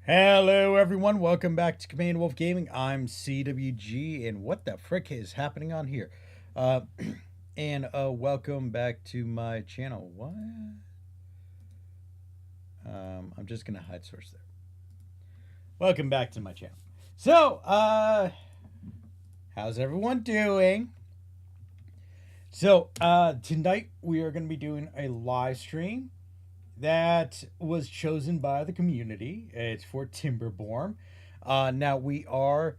Hello, everyone. Welcome back to Command Wolf Gaming. I'm CWG, and what the frick is happening on here? Uh, and welcome back to my channel. What? I'm just gonna hide source there. Welcome back to my channel. So, how's everyone doing? So, tonight we are gonna be doing a live stream that was chosen by the community. It's for Timberborn. Now we are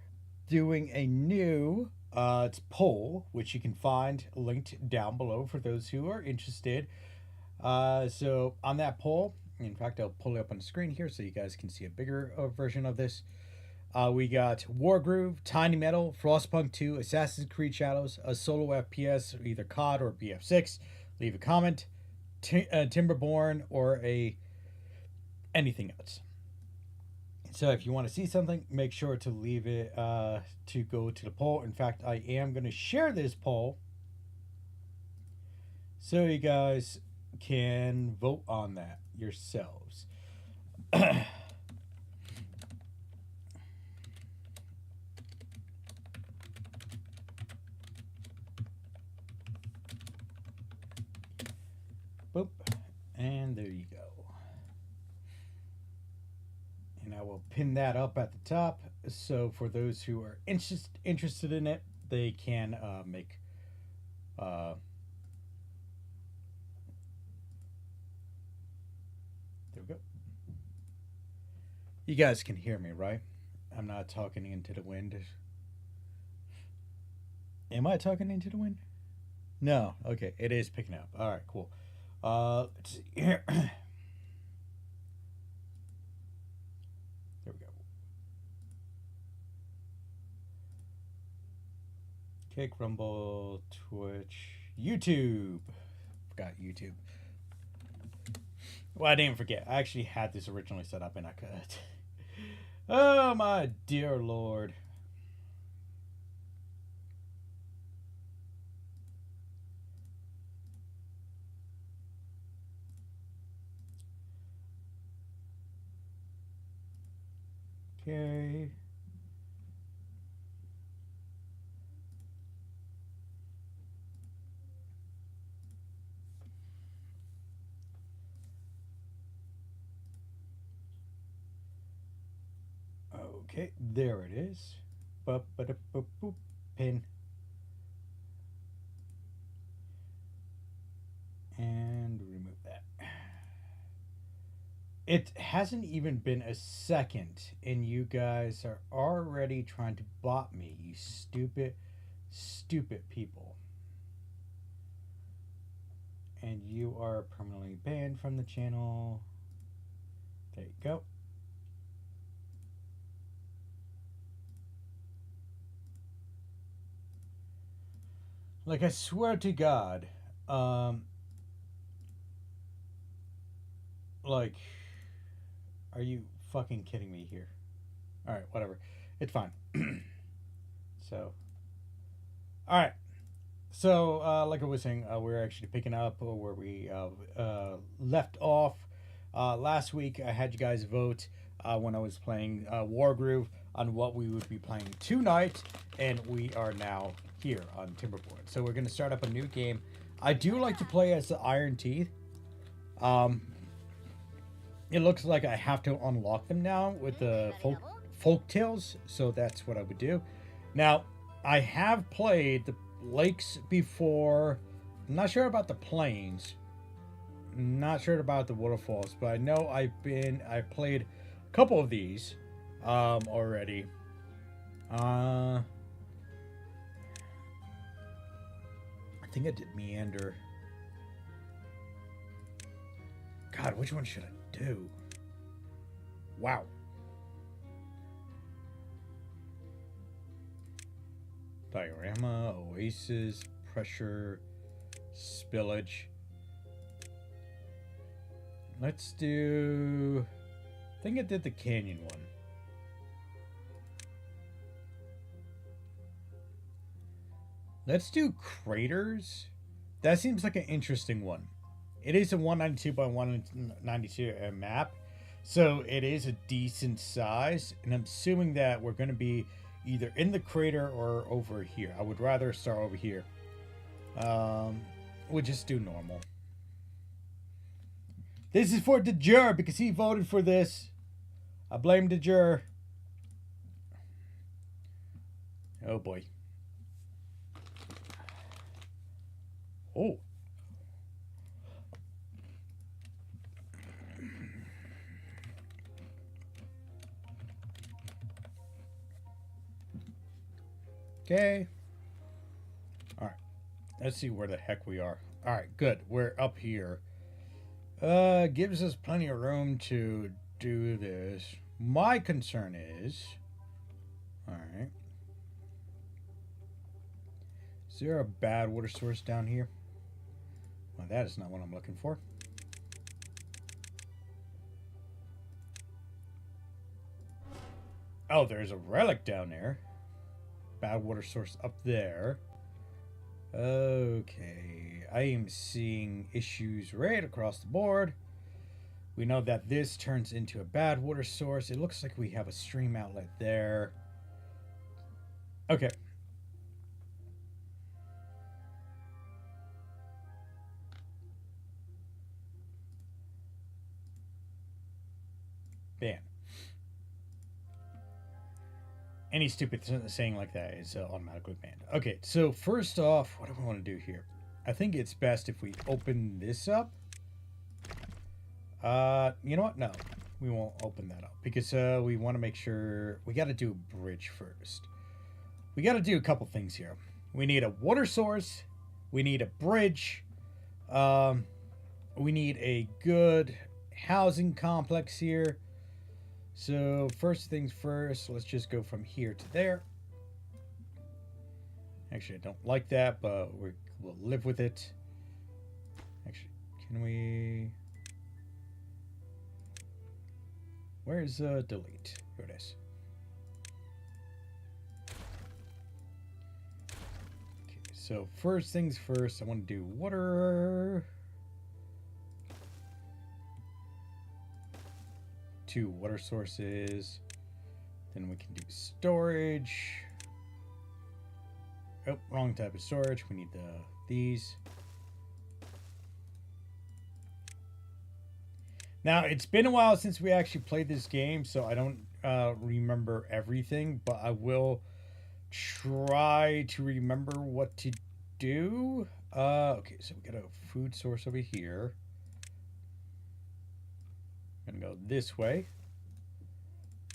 doing a new it's poll, which you can find linked down below for those who are interested. So on that poll, in fact, I'll pull it up on the screen here so you guys can see a bigger version of this. We got Wargroove, Tiny Metal, Frostpunk 2, Assassin's Creed Shadows, a solo FPS, either COD or BF6. Leave a comment. Timberborn or anything else. So if you want to see something, make sure to leave it to go to the poll. In fact, I am going to share this poll so you guys can vote on that yourselves. Boop. And there you go. And I will pin that up at the top. So for those who are interested in it, they can make there we go. You guys can hear me, right? I'm not talking into the wind. Am I talking into the wind? No. Okay, it is picking up. All right, cool. Let's see here. There we go. Kick, Rumble, Twitch, YouTube. Forgot YouTube. Well, I didn't forget. I actually had this originally set up and I could. Oh my dear Lord. Okay. Okay, there it is. Pin. And remove that. It hasn't even been a second, and you guys are already trying to bot me, you stupid, stupid people. And you are permanently banned from the channel. There you go. Like, I swear to God, like, are you fucking kidding me here? All right, whatever. It's fine. So, all right. So, like I was saying, we're actually picking up where we left off. Last week, I had you guys vote when I was playing Wargroove on what we would be playing tonight, and we are now here on Timberborn. So we're going to start up a new game. I do like to play as the Iron Teeth. It looks like I have to unlock them now with the folk tales, so that's what I would do. Now, I have played the lakes before. I'm not sure about the plains. Not sure about the waterfalls, but I know I played a couple of these already. I think I did Meander. God, which one should I do? Wow. Diorama, Oasis, Pressure, Spillage. Let's do... I think I did the Canyon one. Let's do Craters. That seems like an interesting one. It is a 192 by 192 map. So it is a decent size, and I'm assuming that we're going to be either in the crater or over here. I would rather start over here. Um, we'll just do normal. This is for Dejur because he voted for this. I blame Dejur. Oh boy. Oh. Okay. Alright. Let's see where the heck we are. Alright, good. We're up here. Gives us plenty of room to do this. My concern is... Alright. Is there a bad water source down here? Well, that is not what I'm looking for. Oh, there's a relic down there. Bad water source up there. Okay. I am seeing issues right across the board. We know that this turns into a bad water source. It looks like we have a stream outlet there. Okay. Ban. Any stupid saying like that is automatically banned. Okay, so first off, what do I want to do here? I think it's best if we open this up. You know what? No, we won't open that up because we want to make sure we got to do a bridge first. We got to do a couple things here. We need a water source. We need a bridge. We need a good housing complex here. So first things first, let's just go from here to there. Actually, I don't like that, but we'll live with it. Actually, can we... Where's delete? Here it is. Okay, so first things first, I want to do water. 2 water sources. Then we can do storage. Oh, wrong type of storage. We need these. Now, it's been a while since we actually played this game, so I don't remember everything, but I will try to remember what to do. Okay, so we got a food source over here. Gonna go this way.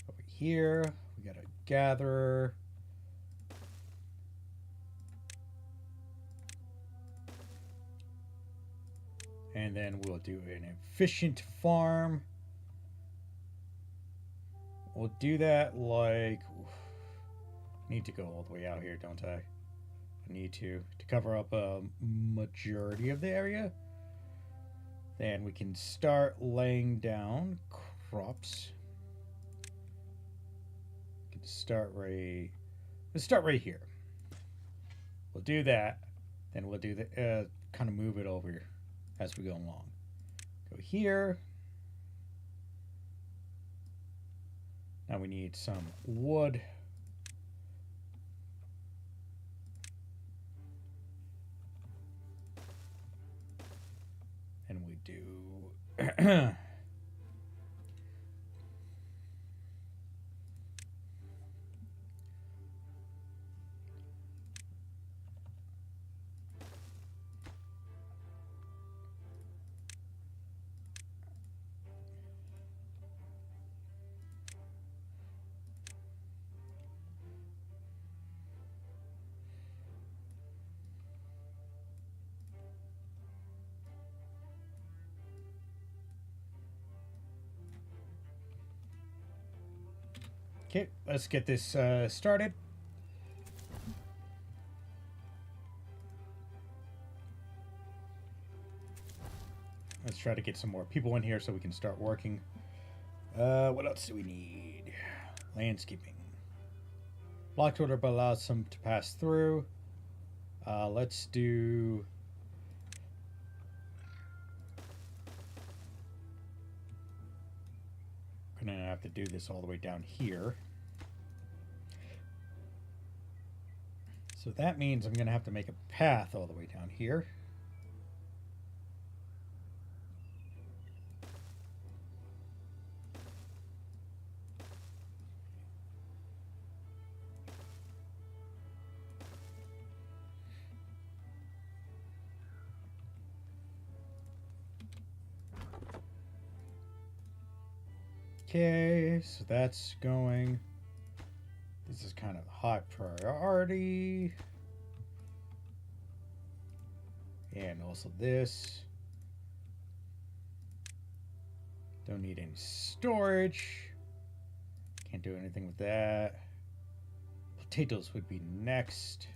Over here, we got a gatherer. And then we'll do an efficient farm. We'll do that like... Need to go all the way out here, don't I? I need to cover up a majority of the area. Then we can start laying down crops. We can start right... Let's start right here. We'll do that. Then we'll do the... kind of move it over as we go along. Go here. Now we need some wood. And we do... Okay, let's get this started. Let's try to get some more people in here so we can start working. What else do we need? Landscaping. Blocked order but allows some to pass through. Let's do... gonna have to do this all the way down here. So that means I'm gonna have to make a path all the way down here. Okay, so that's going. This is kind of high priority. And also this. Don't need any storage. Can't do anything with that. Potatoes would be next.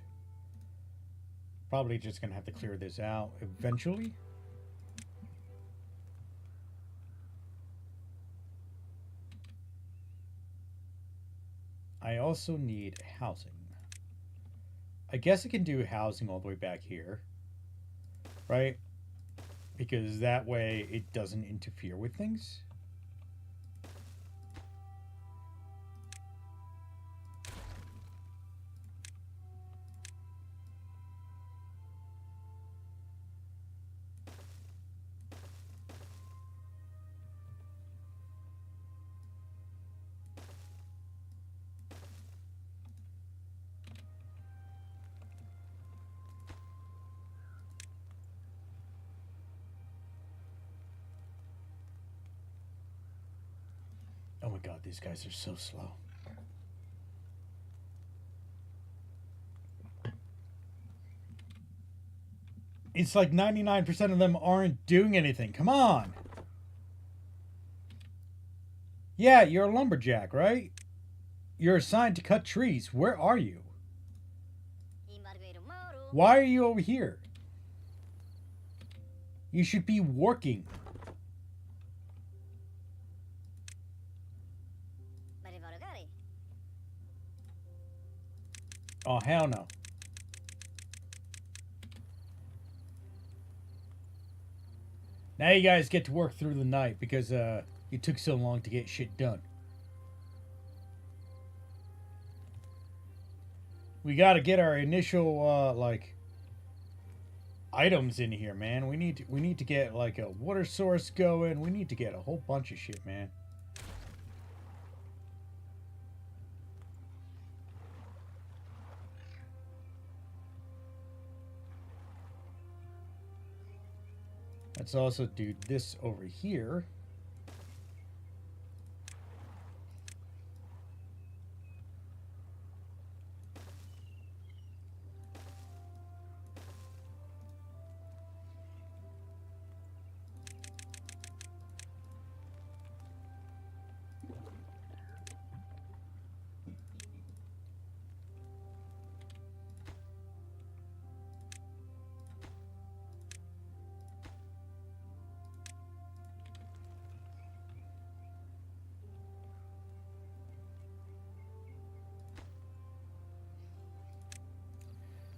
Probably just gonna have to clear this out eventually. I also need housing. I guess I can do housing all the way back here, right? Because that way it doesn't interfere with things. Oh my god, these guys are so slow. It's like 99% of them aren't doing anything. Come on. Yeah, you're a lumberjack, right? You're assigned to cut trees. Where are you? Why are you over here? You should be working. Oh, hell no. Now you guys get to work through the night because it took so long to get shit done. We got to get our initial like items in here, man. We need to get like a water source going. We need to get a whole bunch of shit, man. Let's also do this over here.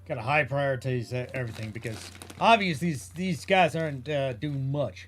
Gotta high prioritize everything because obviously these guys aren't doing much.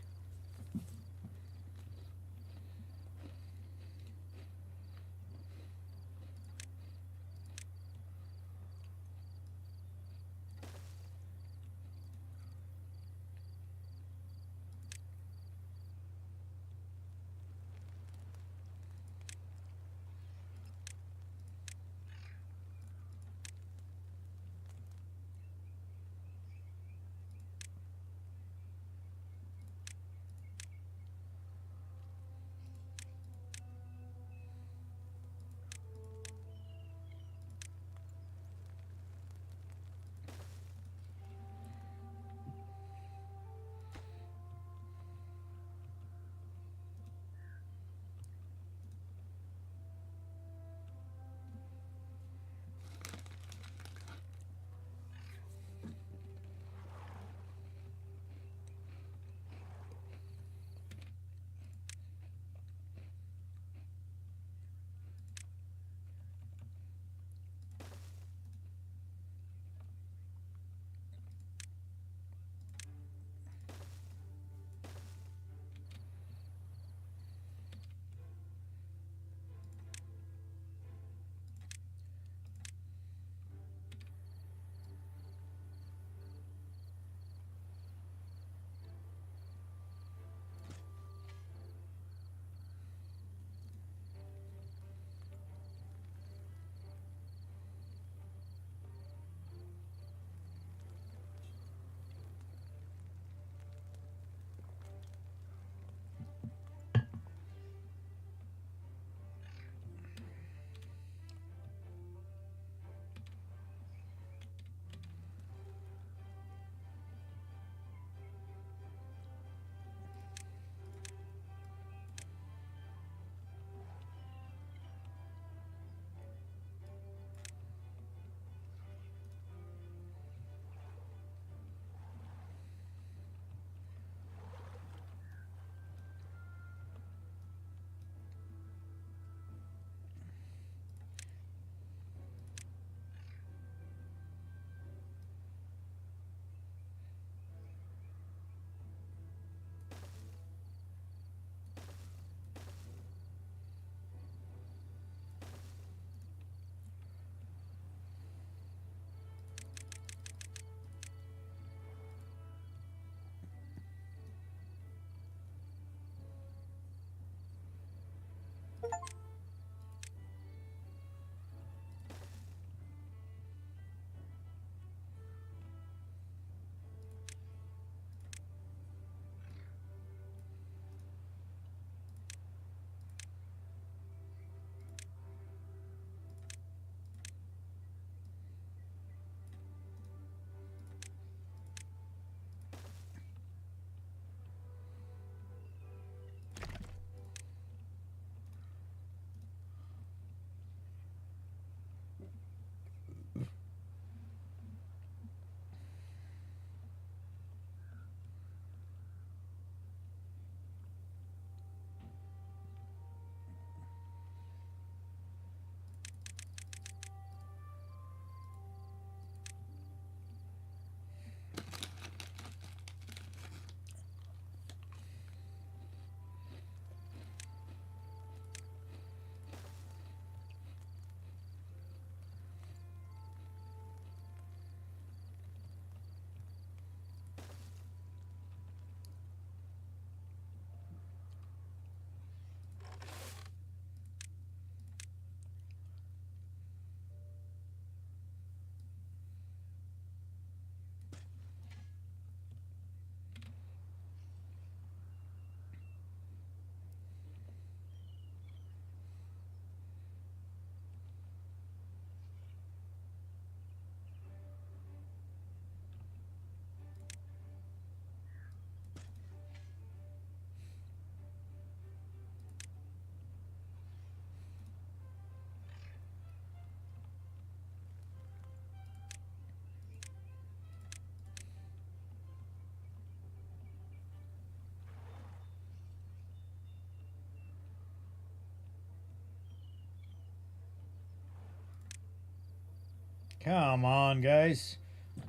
Come on, guys.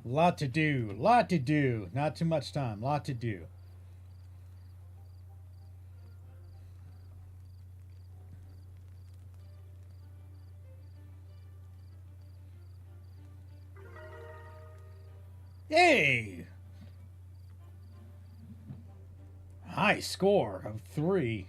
Lot to do. Lot to do. Not too much time. Lot to do. Hey! High score of 3.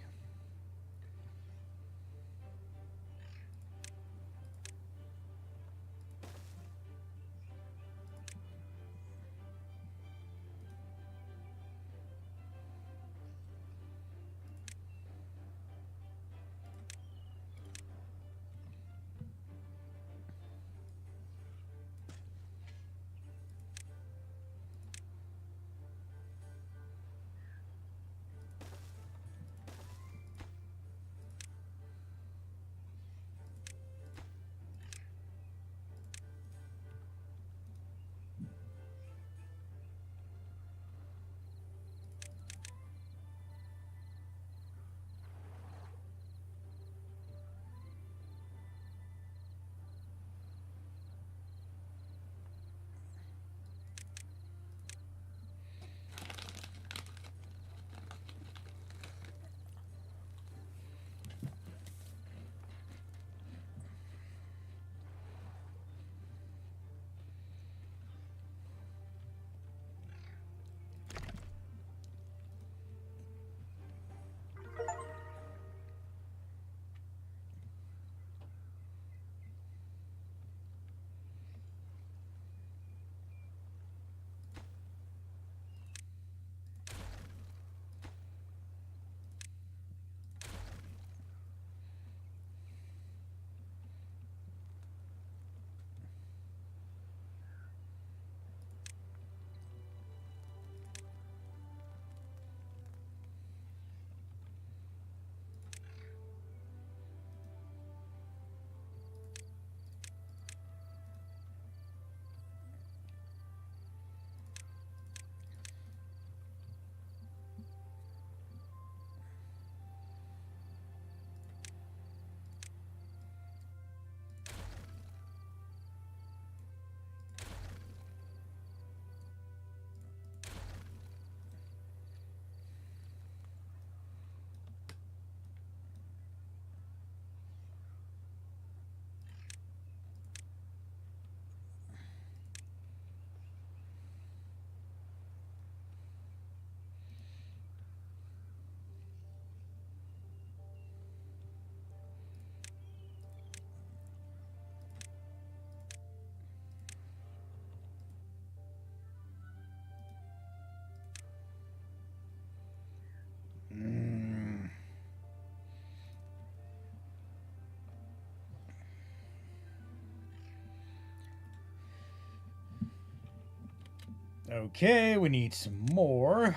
Okay, we need some more.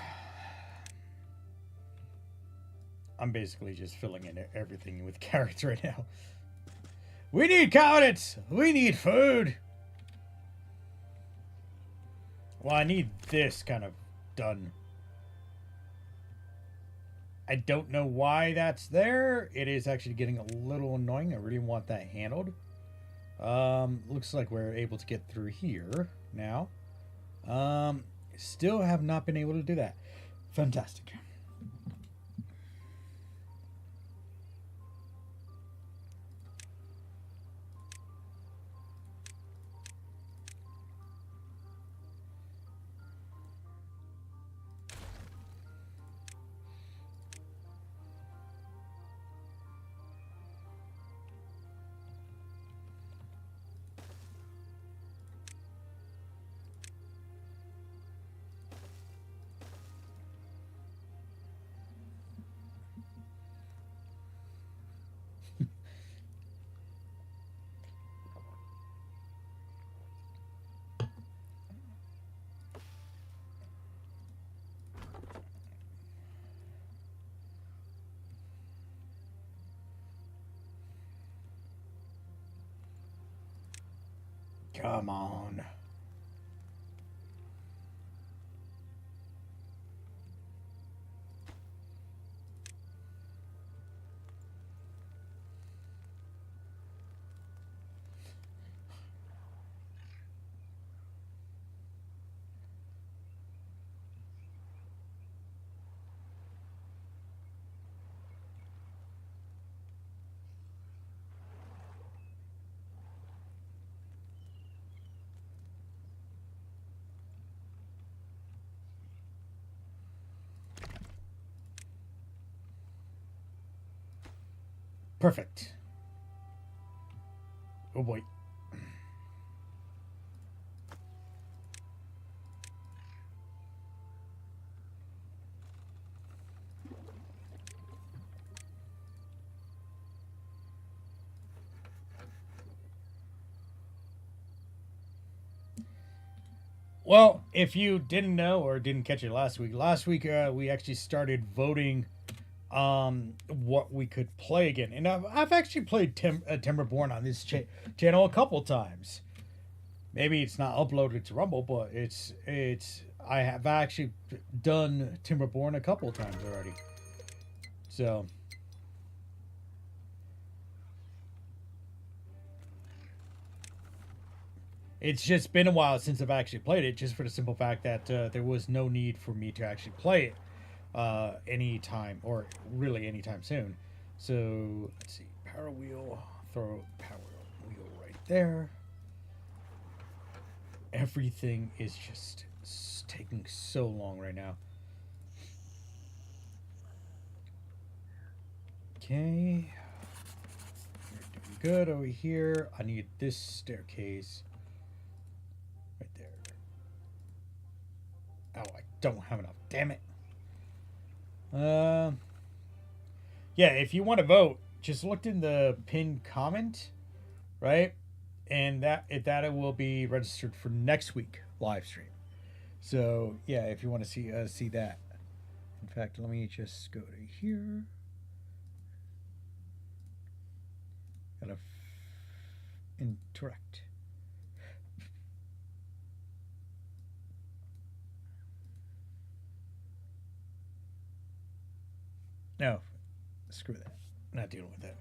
I'm basically just filling in everything with carrots right now. We need carrots! We need food! Well, I need this kind of done. I don't know why that's there. It is actually getting a little annoying. I really want that handled. Looks like we're able to get through here now. Still have not been able to do that. Fantastic. Come on. Perfect. Oh boy. Well, if you didn't know or didn't catch it last week we actually started voting what we could play again. And I've actually played Timberborn on this channel a couple times. Maybe it's not uploaded to Rumble, but it's I have actually done Timberborn a couple times already. So it's just been a while since I've actually played it, just for the simple fact that there was no need for me to actually play it anytime, or really anytime soon. So let's see, power wheel, throw power wheel right there. Everything is just taking so long right now. Okay, we're doing good over here. I need this staircase right there. Oh, I don't have enough. Damn it. Yeah, if you want to vote, just look in the pinned comment, right? And that it will be registered for next week live stream. So yeah, if you want to see that. In fact, let me just go to here. Gotta interact. No, screw that. Not dealing with that.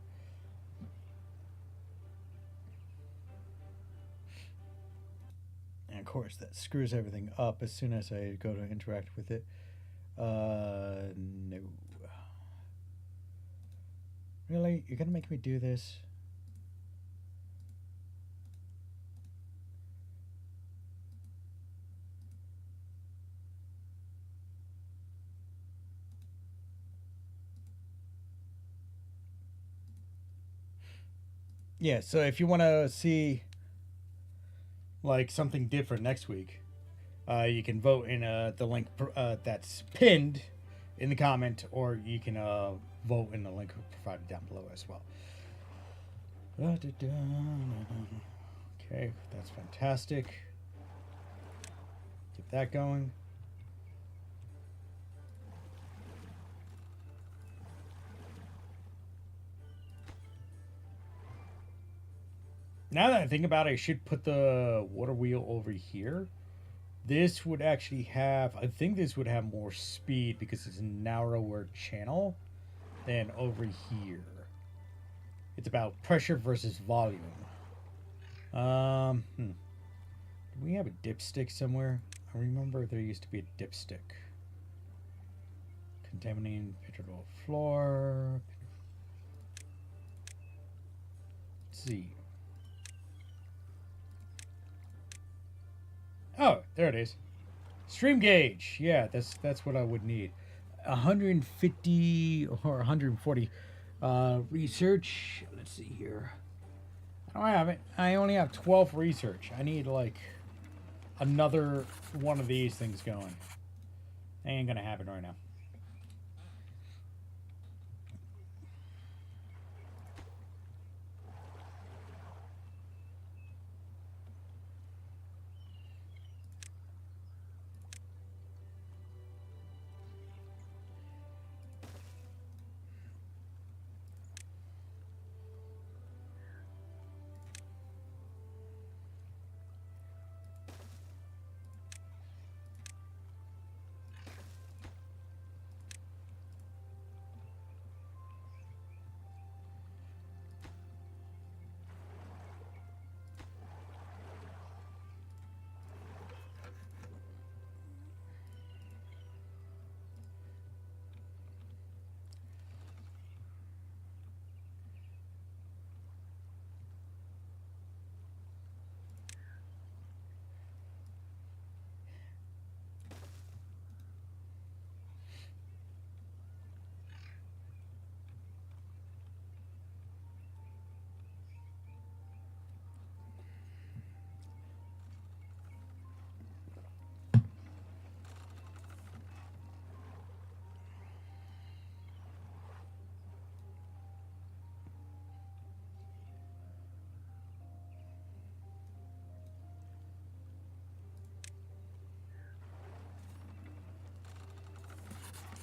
And of course, that screws everything up as soon as I go to interact with it. No. Really? You're gonna make me do this? Yeah, so if you want to see like something different next week, you can vote in the link that's pinned in the comment, or you can vote in the link provided down below as well. Okay, that's fantastic. Get get that going. Now that I think about it, I should put the water wheel over here. This would actually have, I think this would have more speed because it's a narrower channel than over here. It's about pressure versus volume. Do we have a dipstick somewhere? I remember there used to be a dipstick. Contaminating petrol floor. Let's see. Oh, there it is. Stream gauge. Yeah, that's what I would need. 150 or 140 research. Let's see here. I don't have it. I only have 12 research. I need like another one of these things going. Ain't gonna happen right now.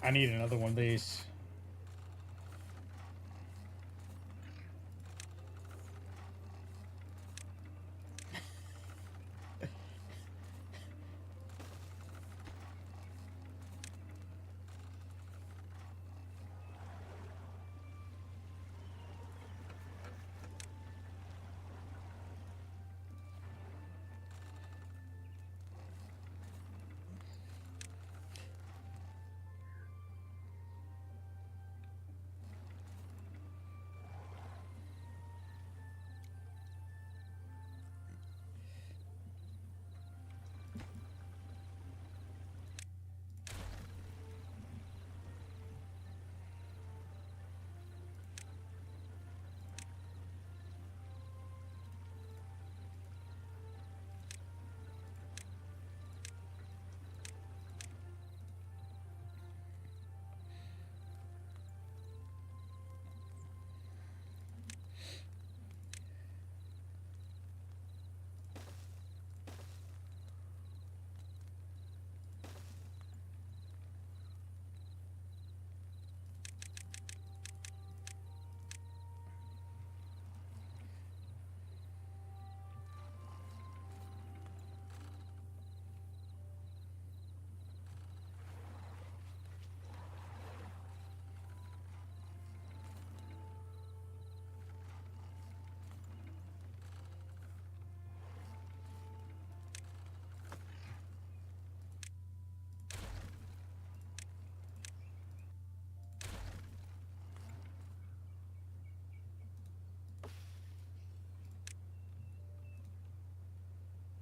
I need another one of these.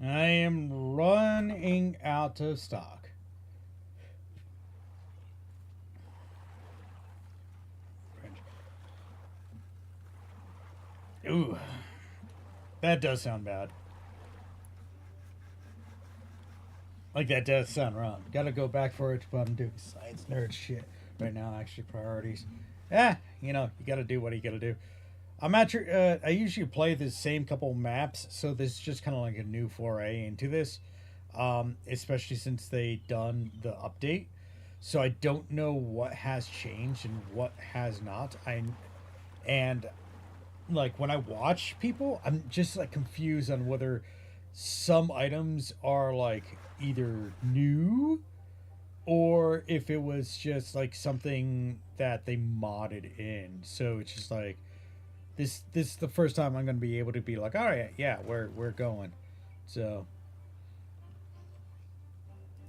I am running out of stock. Ooh, that does sound bad. Like, that does sound wrong. Gotta go back for it, but I'm doing science nerd shit right now. Actually, priorities. You know, you gotta do what you gotta do. I usually play the same couple maps, so this is just kind of like a new foray into this. especially since they done the update. So I don't know what has changed and what has not. And like when I watch people, I'm just like confused on whether some items are like either new or if it was just like something that they modded in. So it's just like this is the first time I'm gonna be able to be like, all right, yeah, we're going. So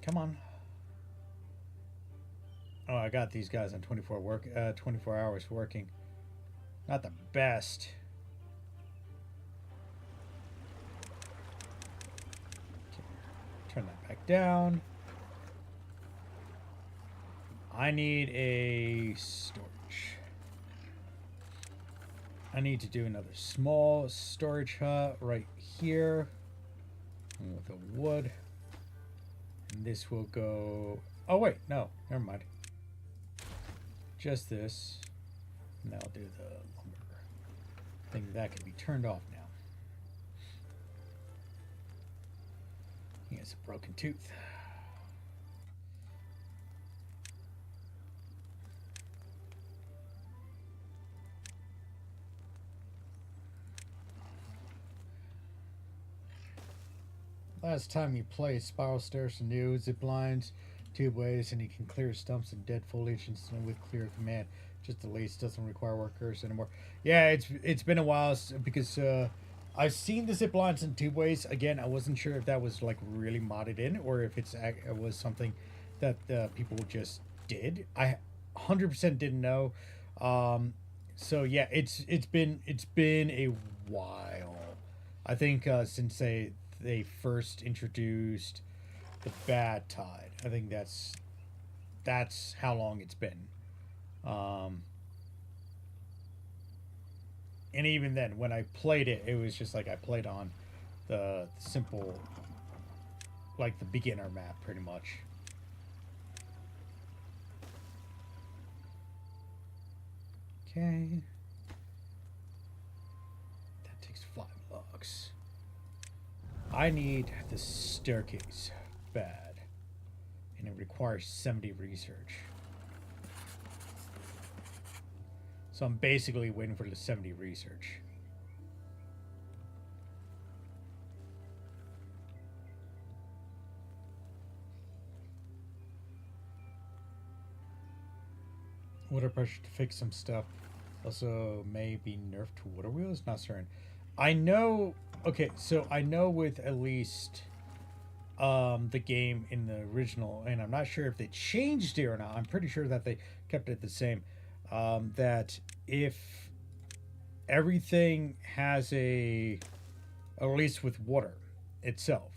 come on. Oh, I got these guys on 24 hours working. Not the best. Okay, turn that back down. I need a storage. I need to do another small storage hut right here with the wood. And this will go. Oh, wait, no, never mind. Just this. And I'll do the lumber thing that can be turned off now. He has a broken tooth. Last time you played, spiral stairs are new, zip lines, tube ways, and you can clear stumps and dead foliage instantly with clear command. Just the least doesn't require workers anymore. Yeah, it's been a while because I've seen the zip lines and tube ways. Again, I wasn't sure if that was like really modded in or if it was something that people just did. I 100% didn't know. So yeah, it's been a while. I think since they first introduced the bad tide. I think that's how long it's been. Um, and even then, when I played it, it was just like I played on the simple, like the beginner map, pretty much. Okay. That takes 5 bucks. I need the staircase bad, and it requires 70 research. So I'm basically waiting for the 70 research. Water pressure to fix some stuff. Also, may be nerfed to water wheels. Not certain. I know. Okay, so I know with at least the game in the original, and I'm not sure if they changed it or not. I'm pretty sure that they kept it the same. That if everything has at least with water itself,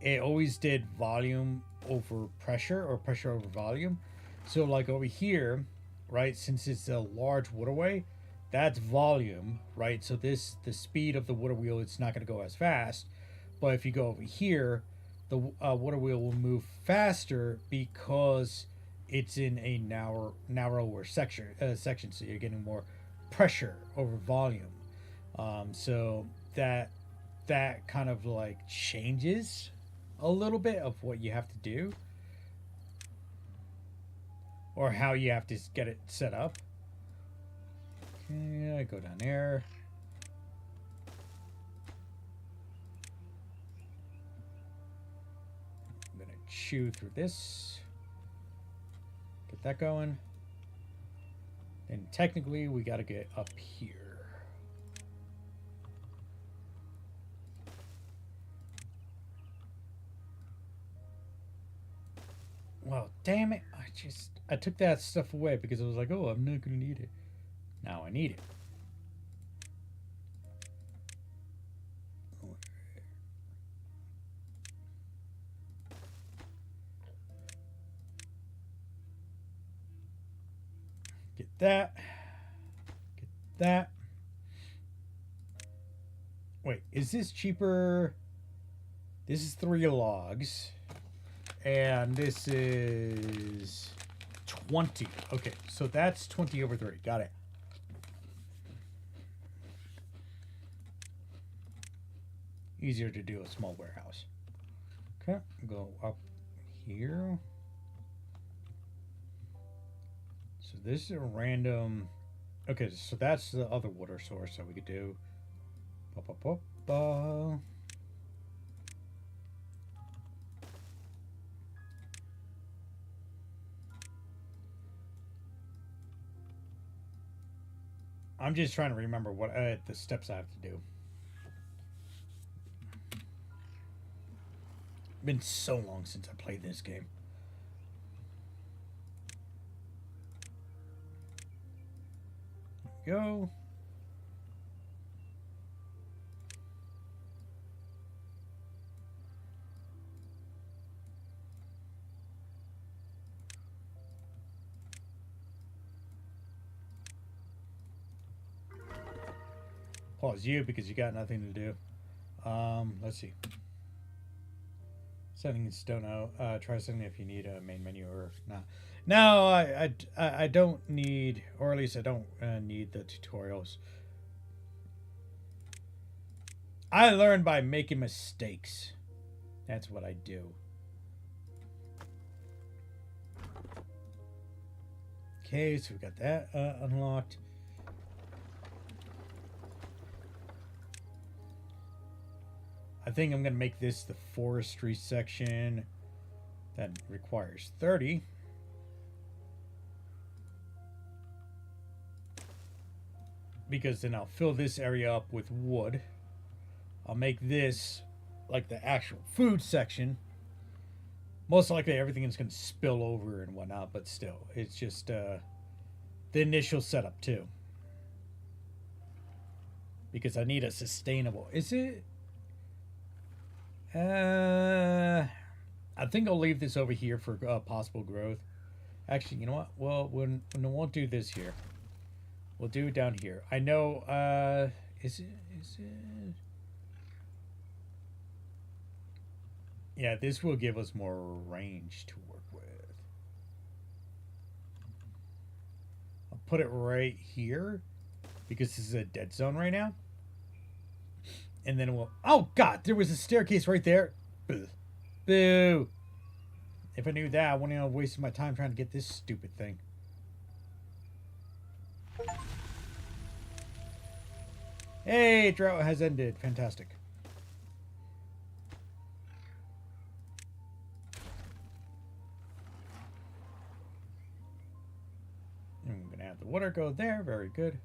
it always did volume over pressure or pressure over volume. So like over here, right, since it's a large waterway, that's volume, right? So the speed of the water wheel, it's not going to go as fast. But if you go over here, the water wheel will move faster because it's in a narrower section. So you're getting more pressure over volume. So that kind of like changes a little bit of what you have to do or how you have to get it set up. Okay, I go down there. I'm gonna chew through this. Get that going. And technically we gotta get up here. Well, damn it. I took that stuff away because I was like, oh, I'm not gonna need it. Now I need it. Get that. Get that. Wait, is this cheaper? This is 3 logs. And this is 20. Okay, so that's 20 over 3. Got it. Easier to do a small warehouse. Okay, go up here. So this is a random. Okay, so that's the other water source that we could do. Ba, ba, ba, ba. I'm just trying to remember what the steps I have to do. Been so long since I played this game. Go. Pause you because you got nothing to do. Let's see. Settings don't know. Try setting if you need a main menu or not. No, I don't need, or at least I don't need the tutorials. I learn by making mistakes. That's what I do. Okay, so we got that unlocked. I think I'm going to make this the forestry section. That requires 30. Because then I'll fill this area up with wood. I'll make this like the actual food section. Most likely everything is going to spill over and whatnot, but still, it's just the initial setup too. Because I need a sustainable. Is it? I think I'll leave this over here for possible growth. Actually, you know what? Well, we won't do this here. We'll do it down here. I know. Is it? Yeah, this will give us more range to work with. I'll put it right here because this is a dead zone right now. And then we'll... Oh, God! There was a staircase right there. Boo. Boo. If I knew that, I wouldn't have wasted my time trying to get this stupid thing. Hey, drought has ended. Fantastic. I'm going to have the water go there. Very good.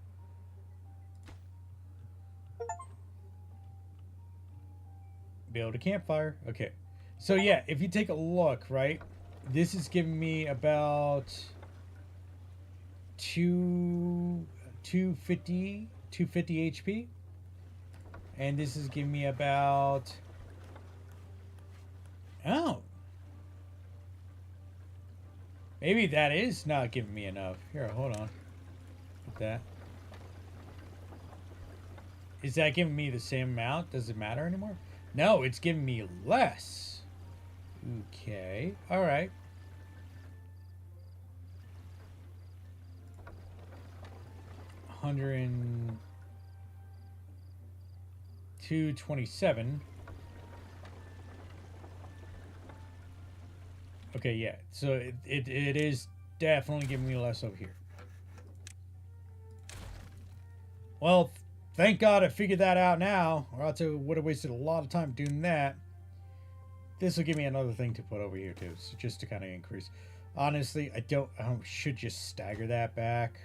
Build a campfire. Okay. So, yeah, if you take a look, right, this is giving me about 250 HP. And this is giving me about... Oh. Maybe that is not giving me enough. Here, hold on. Put that. Is that giving me the same amount? Does it matter anymore? No, it's giving me less. Okay. All right. $227. Okay, yeah. So it is definitely giving me less over here. Well, thank God I figured that out now, or else I would have wasted a lot of time doing that. This will give me another thing to put over here too, so just to kind of increase. Honestly, I should just stagger that back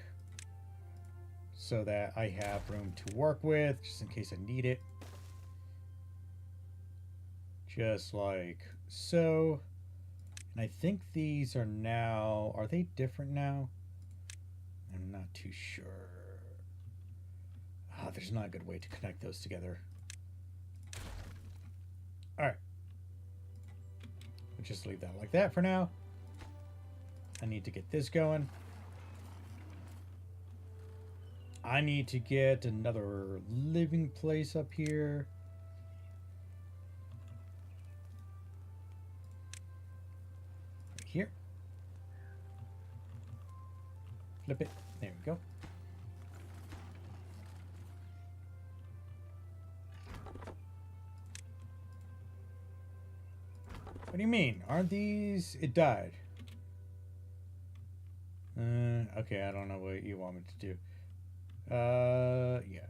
so that I have room to work with, just in case I need it. Just like so. And I think these are now... Are they different now? I'm not too sure. Ah, there's not a good way to connect those together. Alright. We'll just leave that like that for now. I need to get this going. I need to get another living place up here. Right here. Flip it. There we go. What do you mean? Aren't these... It died. Okay, I don't know what you want me to do. Yeah.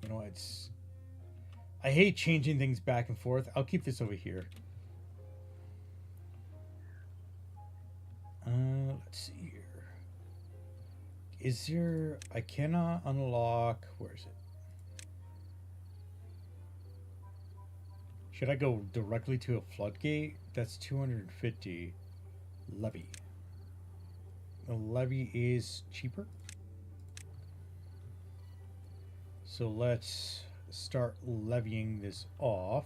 You know what? It's... I hate changing things back and forth. I'll keep this over here. Let's see here. Is there... I cannot unlock... Where is it? Should I go directly to a floodgate? That's 250. Levy. The levy is cheaper. So let's start levying this off.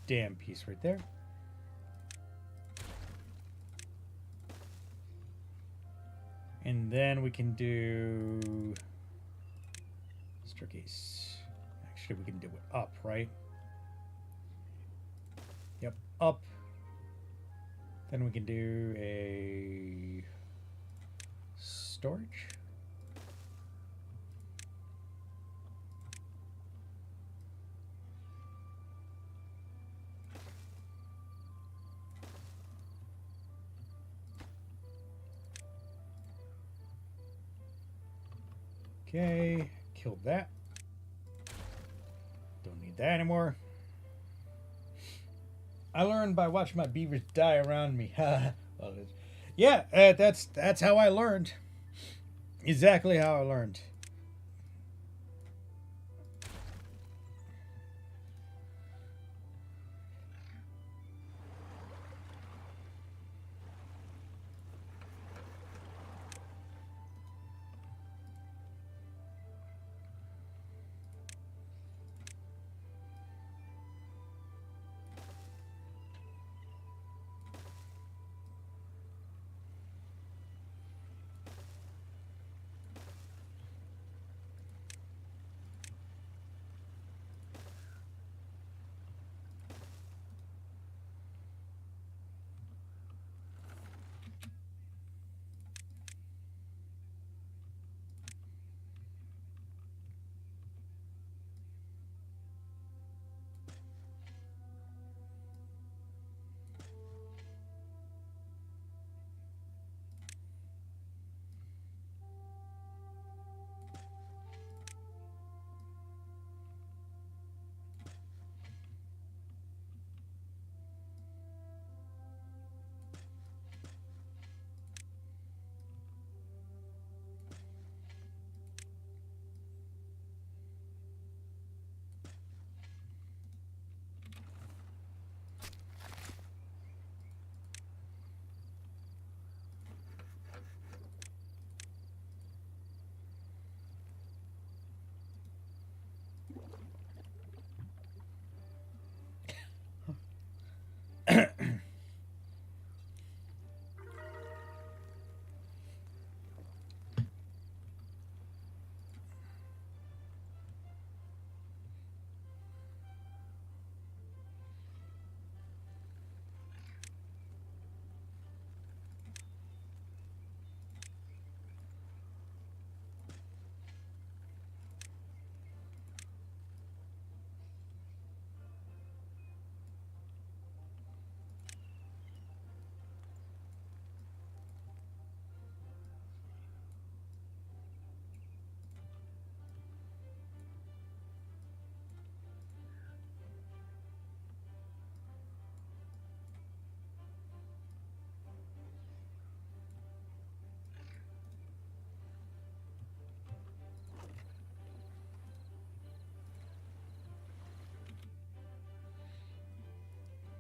Damn piece right there. And then we can do staircase. Actually, we can do it up, right? Yep, up. Then we can do a storage. Okay, killed that. Don't need that anymore. I learned by watching my beavers die around me. Well, yeah, that's how I learned. Exactly how I learned.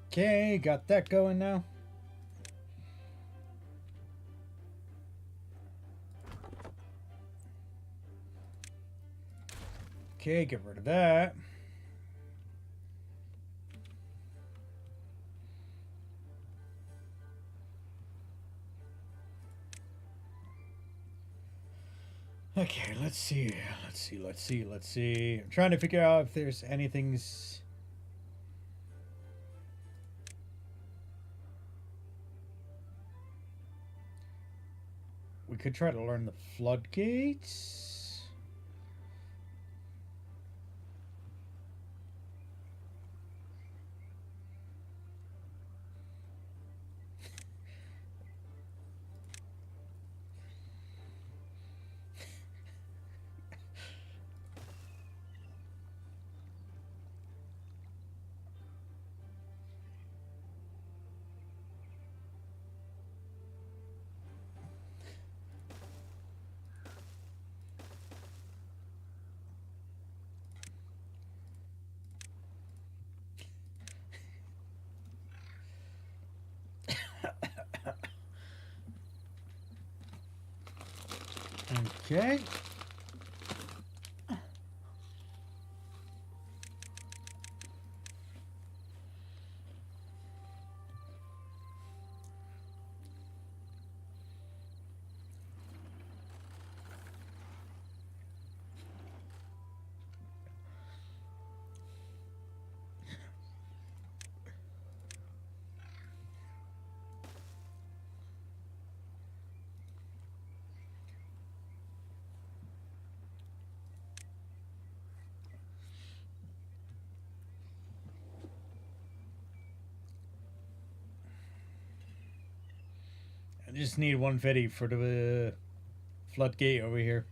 Okay, got that going now. Okay, get rid of that. Okay, let's see. I'm trying to figure out if there's anything's... We could try to learn the floodgates. Okay. I just need 150 for the floodgate over here.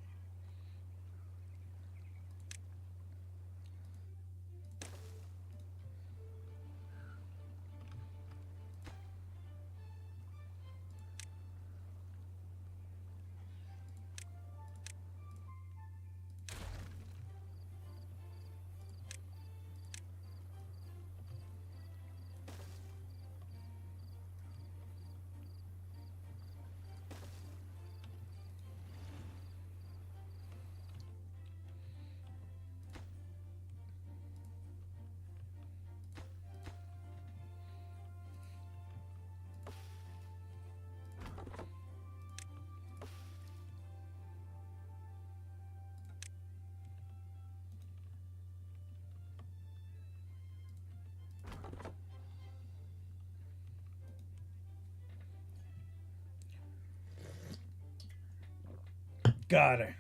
Got it.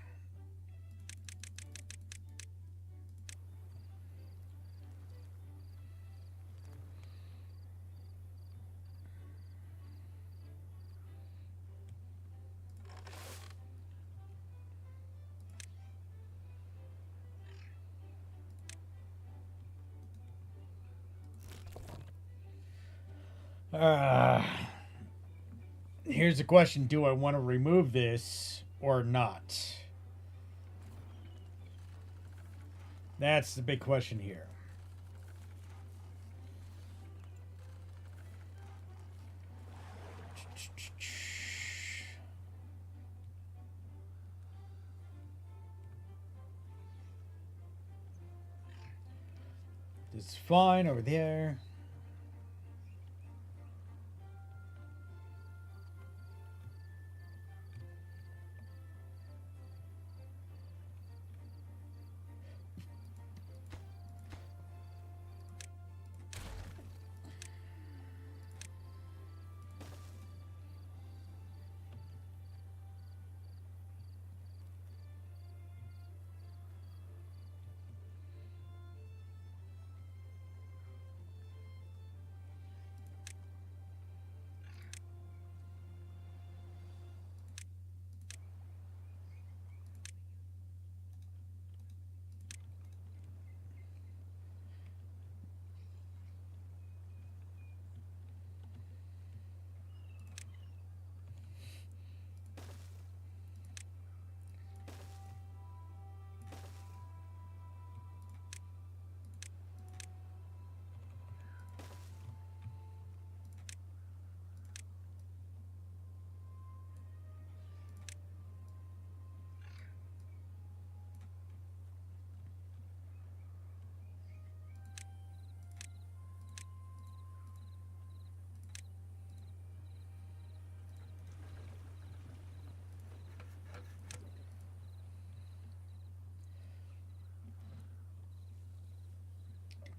Uh, Here's the question: do I want to remove this or not? That's the big question here. It's fine over there.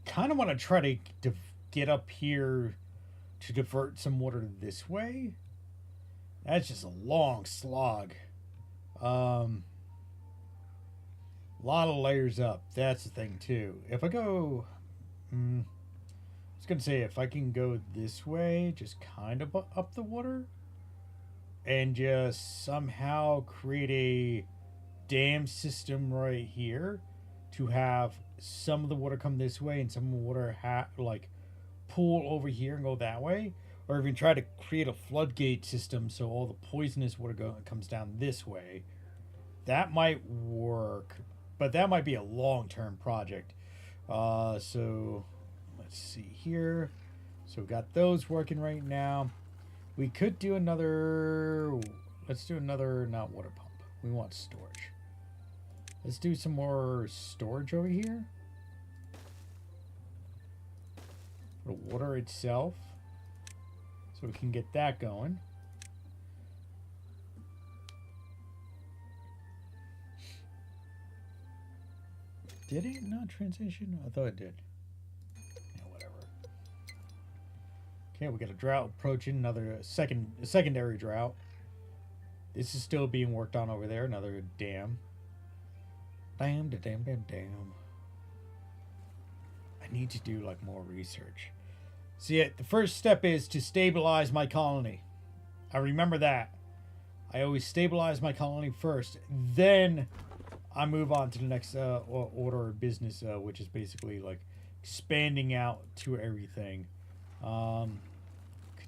Kind of want to try to get up here to divert some water this way. That's just a long slog. A lot of layers up. That's the thing too. If I go, I was gonna say if I can go this way, just kind of up the water, and just somehow create a dam system right here to have some of the water come this way and some of the water like pool over here and go that way, or even try to create a floodgate system so all the poisonous water comes down this way. That might work, but that might be a long-term project. So let's see here. So we got those working right now. We could do another. Let's do another, not water pump. We want storage. Let's do some more storage over here. The water itself. So we can get that going. Did it not transition? I thought it did. Yeah, whatever. Okay, we got a drought approaching. Another secondary drought. This is still being worked on over there. Another dam. Dam. I need to do like more research. See, the first step is to stabilize my colony. I remember that. I always stabilize my colony first. Then I move on to the next order of business, which is basically like expanding out to everything. Could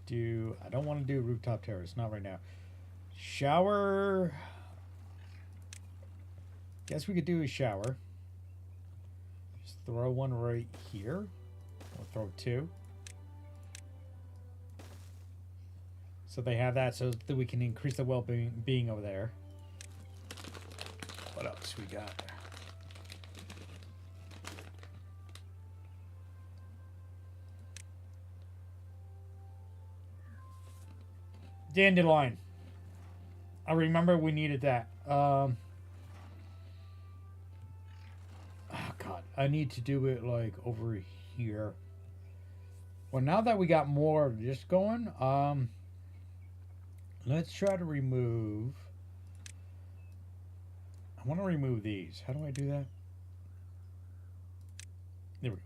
do. I don't want to do rooftop terrace, not right now. Shower. Guess we could do a shower. Just throw one right here, or throw two. So they have that, so that we can increase the well-being over there. What else we got? Dandelion. I remember we needed that. Oh God, I need to do it like over here. Well, now that we got more of this going, let's try to remove. I want to remove these. How do I do that? There we go.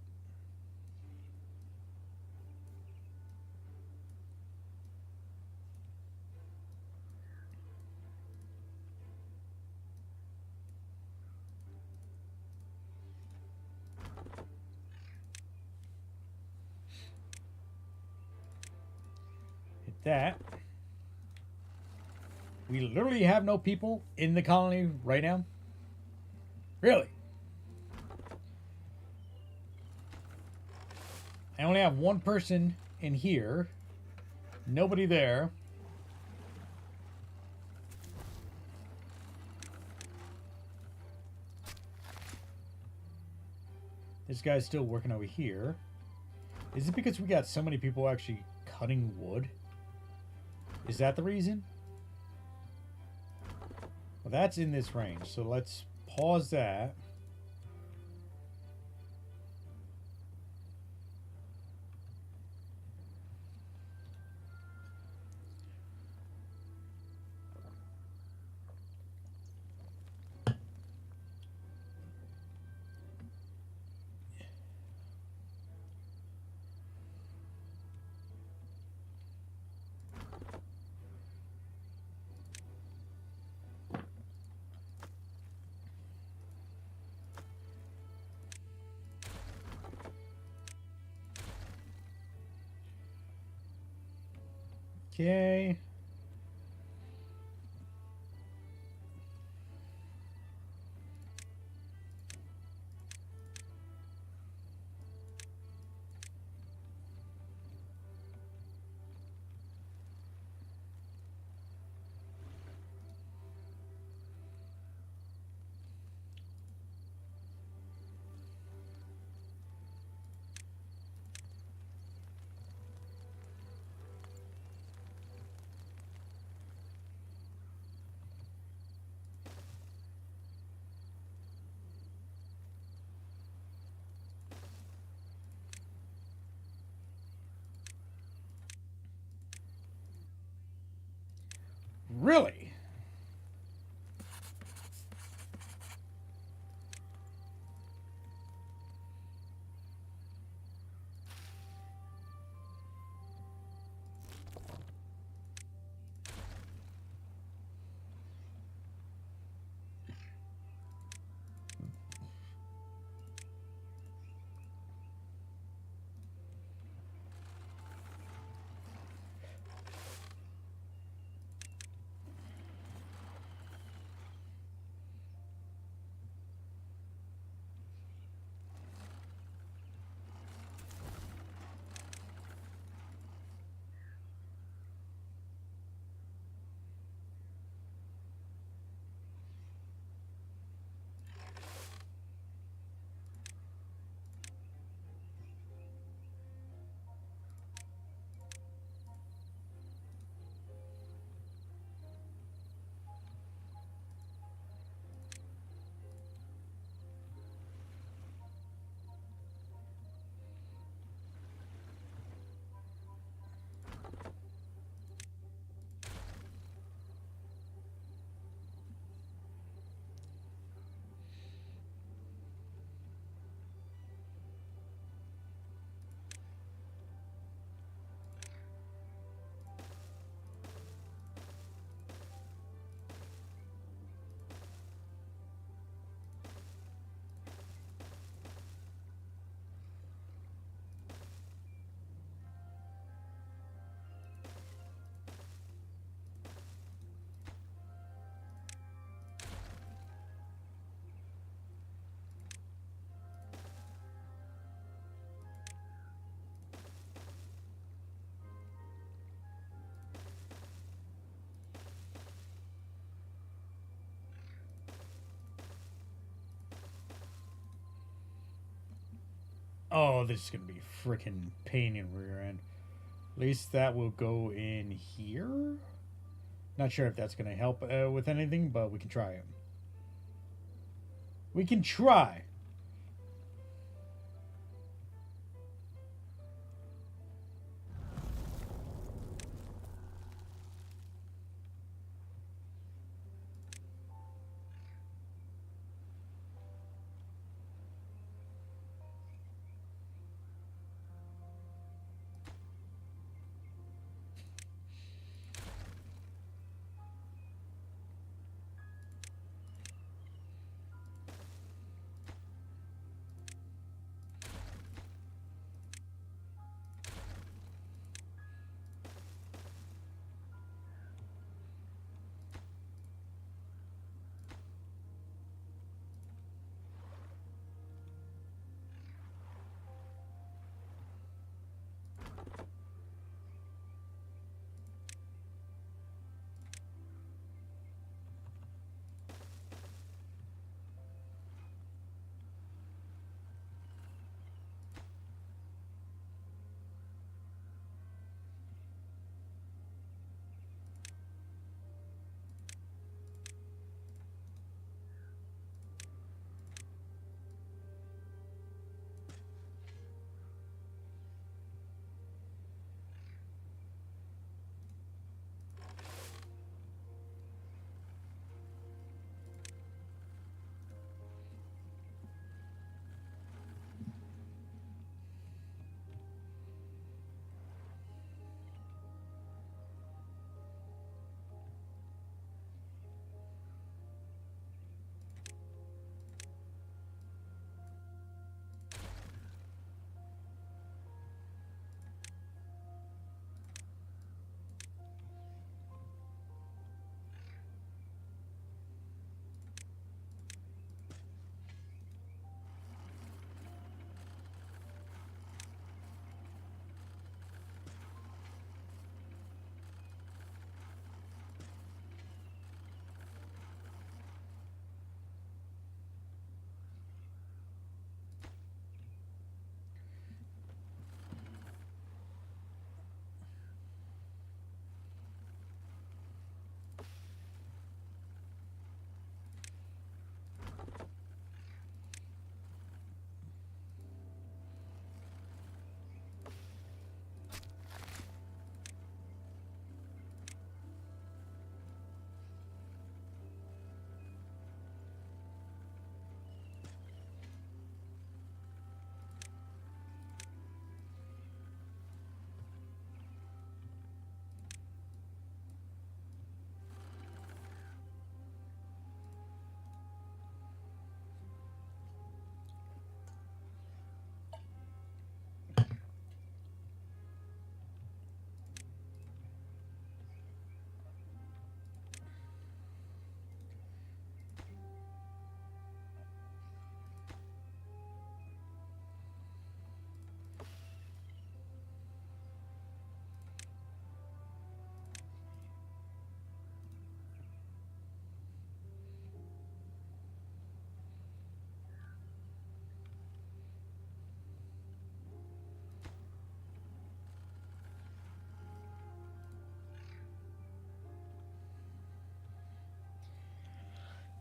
Hit that. We literally have no people in the colony right now. Really? I only have one person in here. Nobody there. This guy's still working over here. Is it because we got so many people actually cutting wood? Is that the reason? Well, that's in this range, so let's pause that. Okay. Really? Oh, this is gonna be freaking pain in rear end. At least that will go in here. Not sure if that's gonna help with anything, but we can try it. We can try.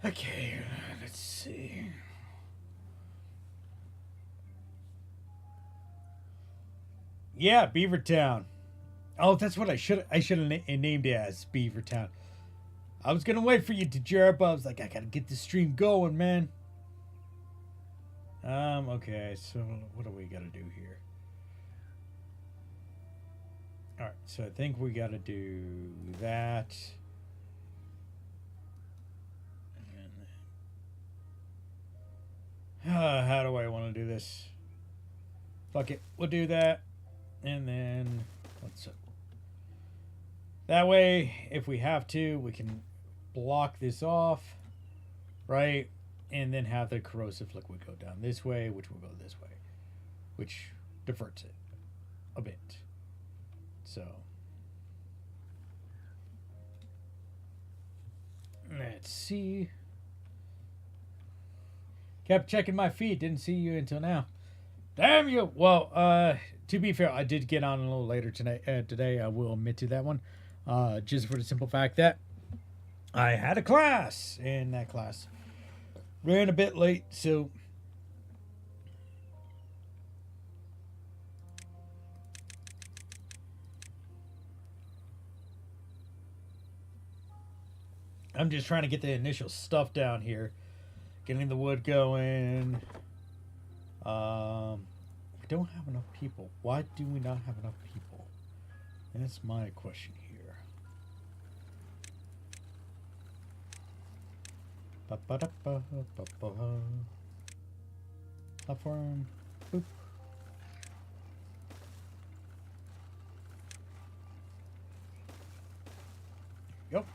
Okay, let's see. Yeah, Beavertown. Oh, that's what I should have named it as Beavertown. I was gonna wait for you to jerk, but I was like, I gotta get this stream going, man. Okay, so what do we gotta do here? Alright, so I think we gotta do that. How do I want to do this? Fuck it, we'll do that. And then, let's. That way, if we have to, we can block this off, right? And then have the corrosive liquid go down this way, which will go this way, which diverts it a bit. So, let's see. Kept checking my feed, didn't see you until now. Damn you! Well, to be fair, I did get on a little later tonight. Today, I will admit to that one. Just for the simple fact that I had a class, and that class ran a bit late, so I'm just trying to get the initial stuff down here, getting the wood going. We don't have enough people. Why do we not have enough people? That's my question here. Platform. Boop. Yep.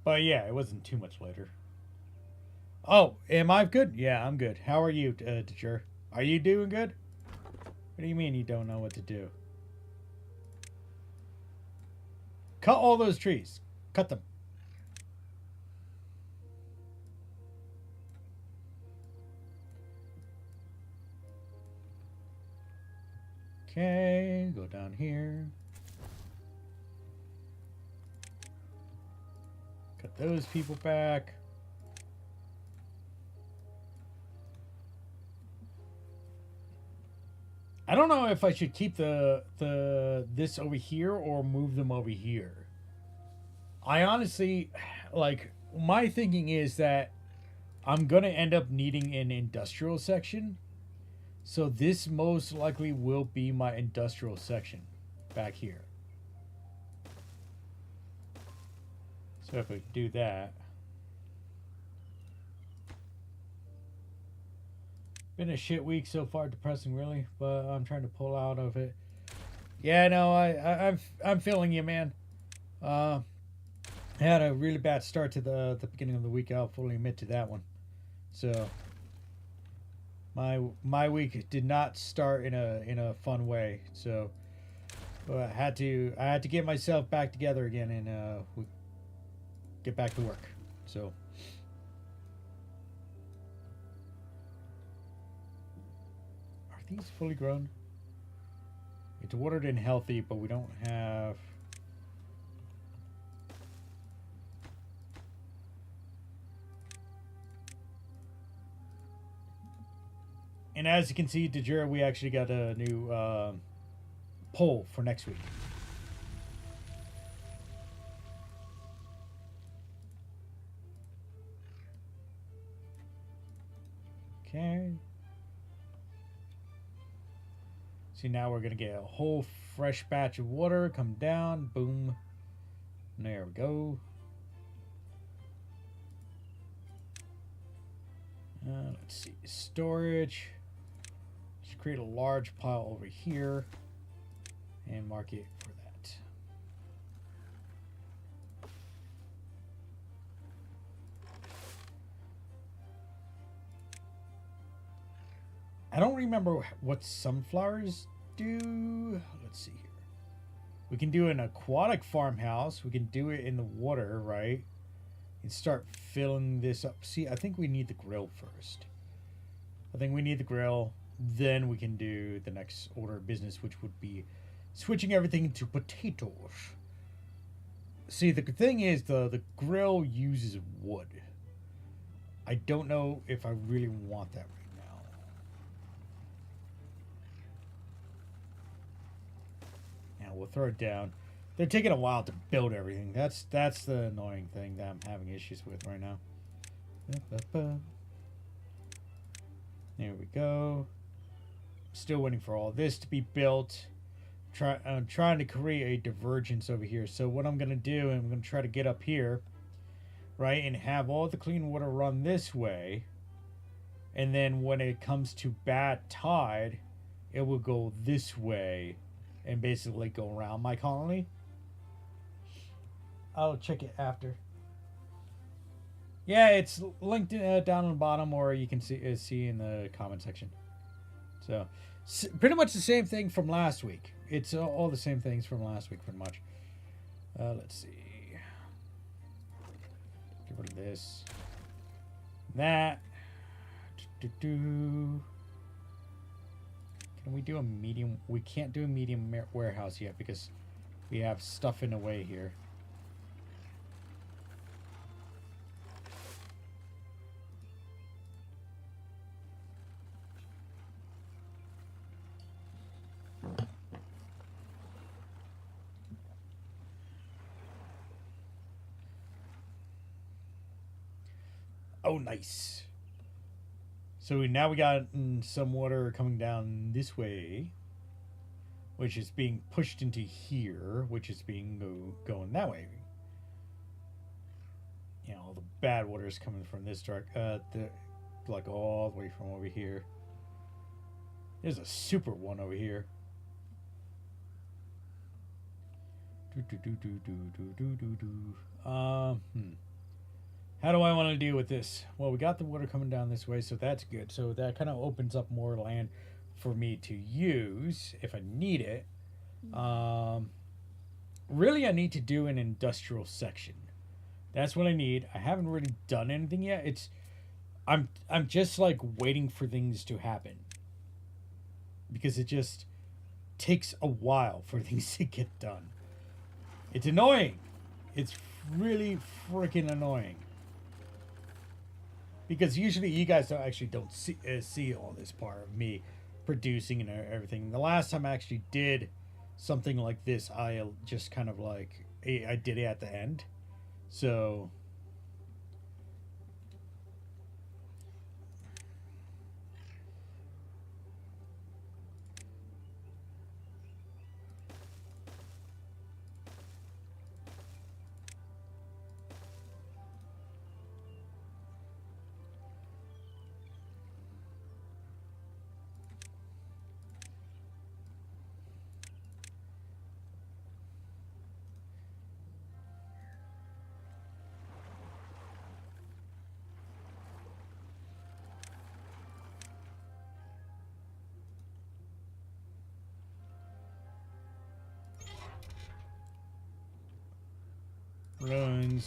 But yeah, it wasn't too much later. Oh, am I good? Yeah, I'm good. How are you, teacher? Are you doing good? What do you mean you don't know what to do? Cut all those trees. Cut them. Okay, go down here. Cut those people back. I don't know if I should keep this over here or move them over here. I honestly, like, my thinking is that I'm gonna end up needing an industrial section. So this most likely will be my industrial section back here. So if we do that. Been a shit week so far, depressing really, but I'm trying to pull out of it. Yeah, no, I'm feeling you, man. I had a really bad start to the beginning of the week. I'll fully admit to that one. So my week did not start in a fun way. So I had to get myself back together again and get back to work. So. These fully grown. It's watered and healthy, but we don't have. And as you can see, Dejura, we actually got a new poll for next week. Okay. See, now we're going to get a whole fresh batch of water. Come down. Boom. There we go. Let's see. Storage. Just create a large pile over here. And mark it for that. I don't remember what sunflowers do. Let's see here. We can do an aquatic farmhouse. We can do it in the water, right? And start filling this up. See, I think we need the grill first. I think we need the grill. Then we can do the next order of business, which would be switching everything to potatoes. See, the thing is, the grill uses wood. I don't know if I really want that right now. Now we'll throw it down. They're taking a while to build everything. That's the annoying thing that I'm having issues with right now. There we go. Still waiting for all this to be built. I'm trying to create a divergence over here. So what I'm gonna do, I'm gonna try to get up here, right, and have all the clean water run this way. And then when it comes to bad tide, it will go this way and basically go around my colony. I'll check it after. Yeah, it's linked down on the bottom, or you can see in the comment section. So, pretty much the same thing from last week. It's all the same things from last week, pretty much. Let's see. Get rid of this. That. Can we do a medium? We can't do a medium warehouse yet because we have stuff in the way here. Oh, nice. So now we got some water coming down this way, which is being pushed into here, which is being going that way. You know, all the bad water is coming from this like all the way from over here. There's a super one over here. How do I want to deal with this? Well, we got the water coming down this way, so that's good. So that kind of opens up more land for me to use if I need it. Really, I need to do an industrial section. That's what I need. I haven't really done anything yet. I'm just like waiting for things to happen because it just takes a while for things to get done. It's annoying. It's really freaking annoying. Because usually you guys don't see all this part of me producing and everything. The last time I actually did something like this, I just kind of like I did it at the end. So ruins.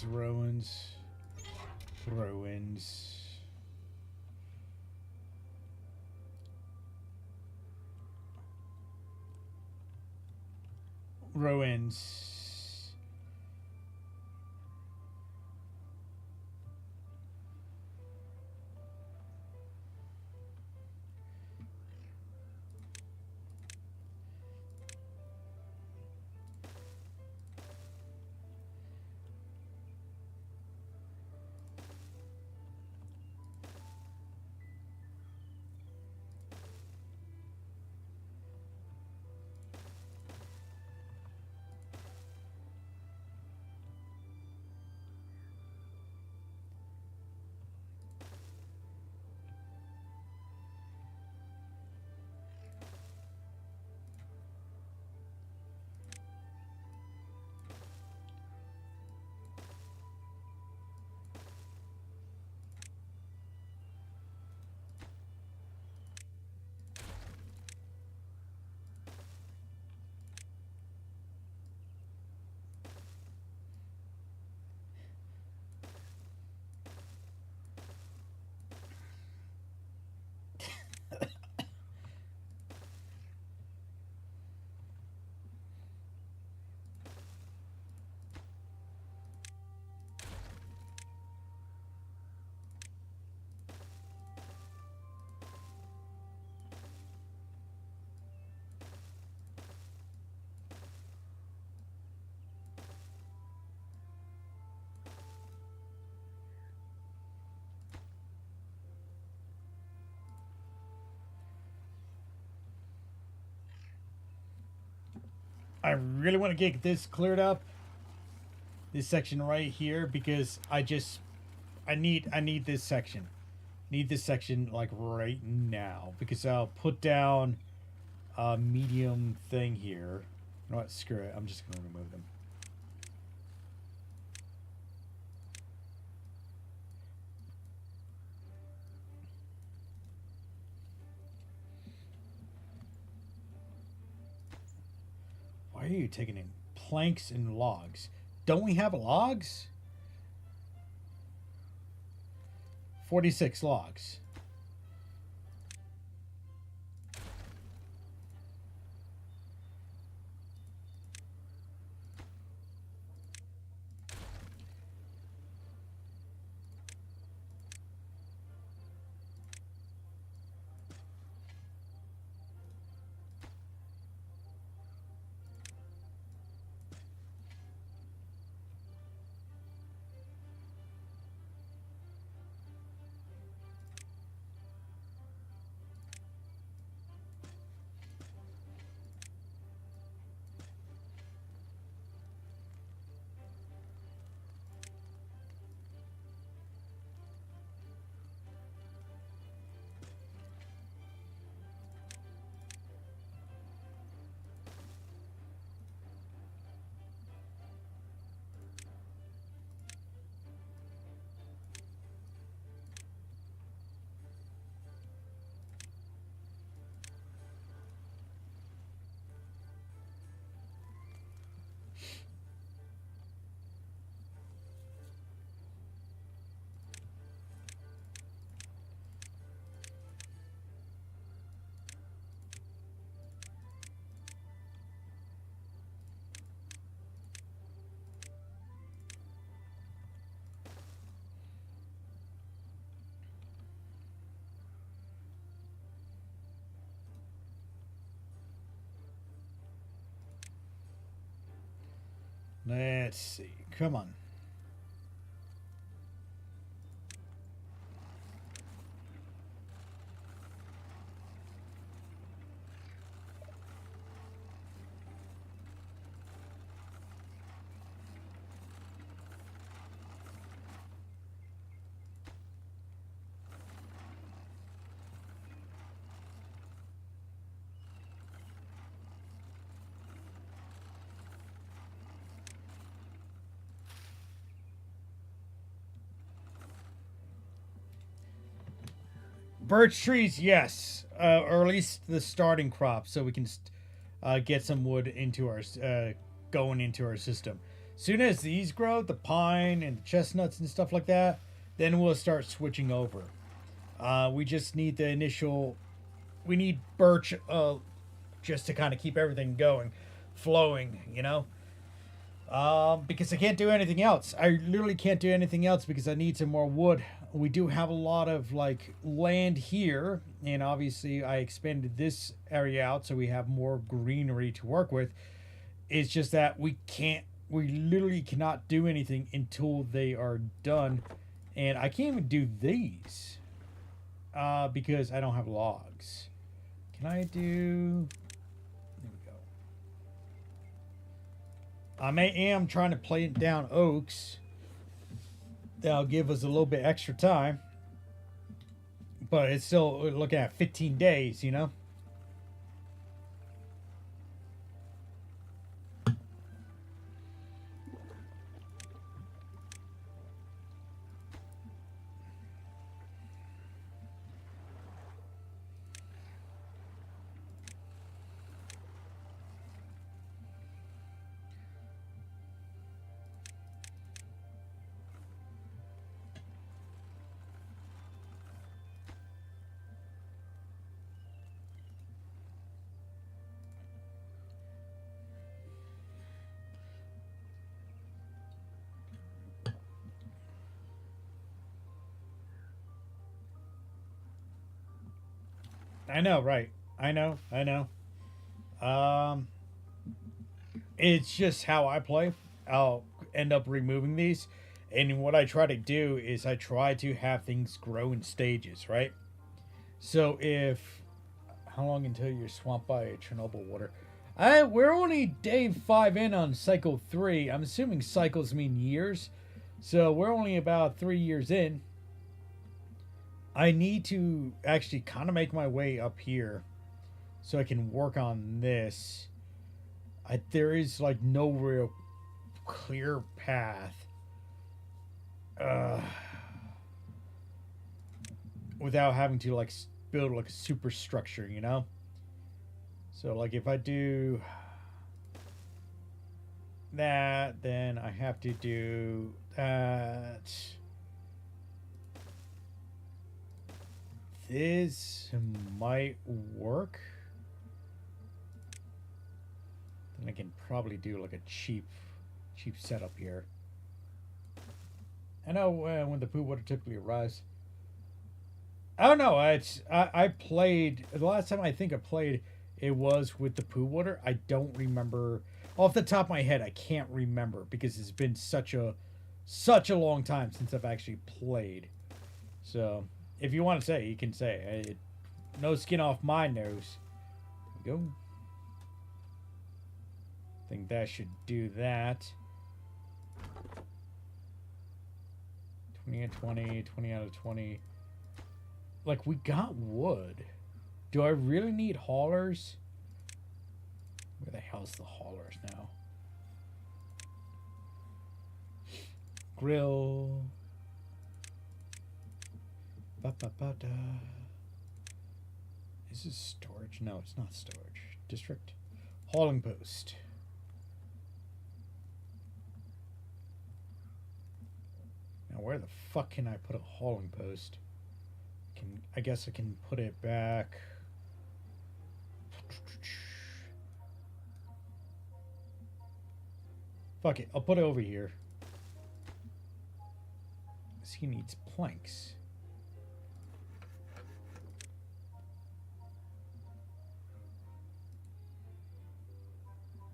I really want to get this cleared up, this section right here, because I need this section. Need this section like right now because I'll put down a medium thing here. You know what? Screw it. I'm just gonna remove them. Why are you taking in planks and logs? Don't we have logs? 46 logs. Let's see. Come on. Birch trees, yes, or at least the starting crop, so we can get some wood into our going into our system. Soon as these grow, the pine and the chestnuts and stuff like that, then we'll start switching over. We just need the initial. We need birch, just to kind of keep everything going, flowing. Because I can't do anything else. I literally can't do anything else because I need some more wood. We do have a lot of like land here, and obviously I expanded this area out so we have more greenery to work with. It's just that we literally cannot do anything until they are done, and I can't even do these because I don't have logs. Can I do? There we go. I am trying to plant down oaks. That'll give us a little bit extra time. But it's still we're looking at 15 days. I know, right? I know. Um, it's just how I play. I'll end up removing these, and what I try to do is I try to have things grow in stages, right? So if how long until you're swamped by Chernobyl water? We're only day 5 in on cycle 3. I'm assuming cycles mean years. So we're only about 3 years in. I need to actually kind of make my way up here so I can work on this. There is like no real clear path without having to like build like a superstructure, you know? So like if I do that, then I have to do that. This might work. Then I can probably do like a cheap setup here. I know when the poo water typically arrives. I don't know. I played the last time I think I played it was with the poo water. I don't remember off the top of my head. I can't remember because it's been such a long time since I've actually played. So if you want to say, you can say. No skin off my nose. There we go. I think that should do that. 20 out of 20, 20 out of 20. Like, we got wood. Do I really need haulers? Where the hell's the haulers now? Grill. Ba-ba-ba-da. Is this storage? No, it's not storage. District. Hauling post. Now, where the fuck can I put a hauling post? I guess I can put it back. Fuck it, I'll put it over here. Because he needs planks.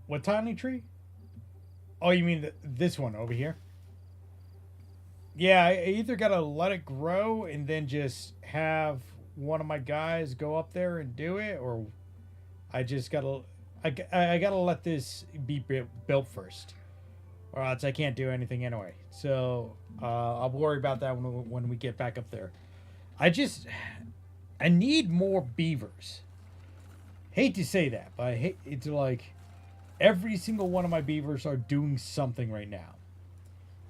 What tiny tree? Oh, you mean this one over here? Yeah, I either gotta let it grow and then just have one of my guys go up there and do it, or I just gotta I gotta let this be built first, or else I can't do anything anyway. So I'll worry about that when we get back up there. I need more beavers. Hate to say that, but it's like every single one of my beavers are doing something right now.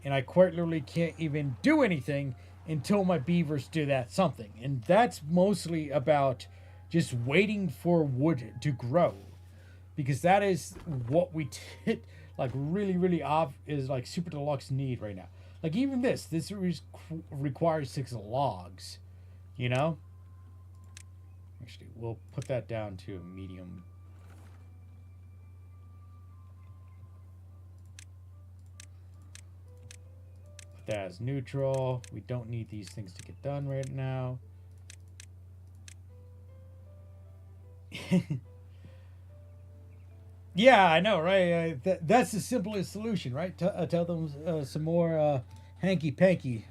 And I quite literally can't even do anything until my beavers do that something. And that's mostly about just waiting for wood to grow. Because that is what we like really is like super deluxe need right now. Like even this requires 6 logs, you know? Actually, we'll put that down to a medium. That as neutral. We don't need these things to get done right now. Yeah, I know, right? That's the simplest solution, right? Tell them some more hanky panky.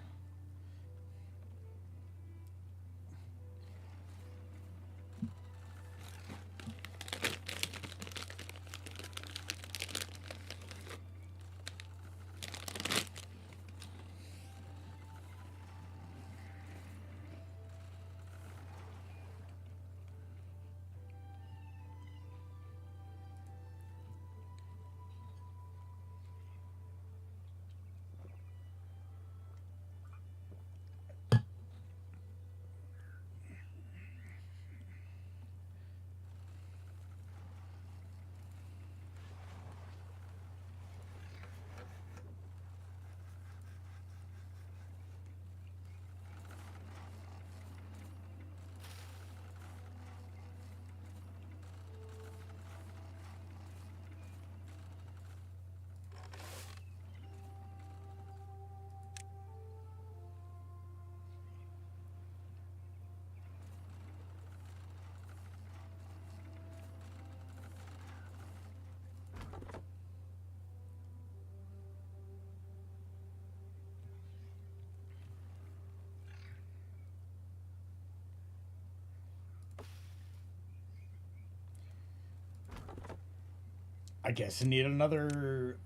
I guess I need another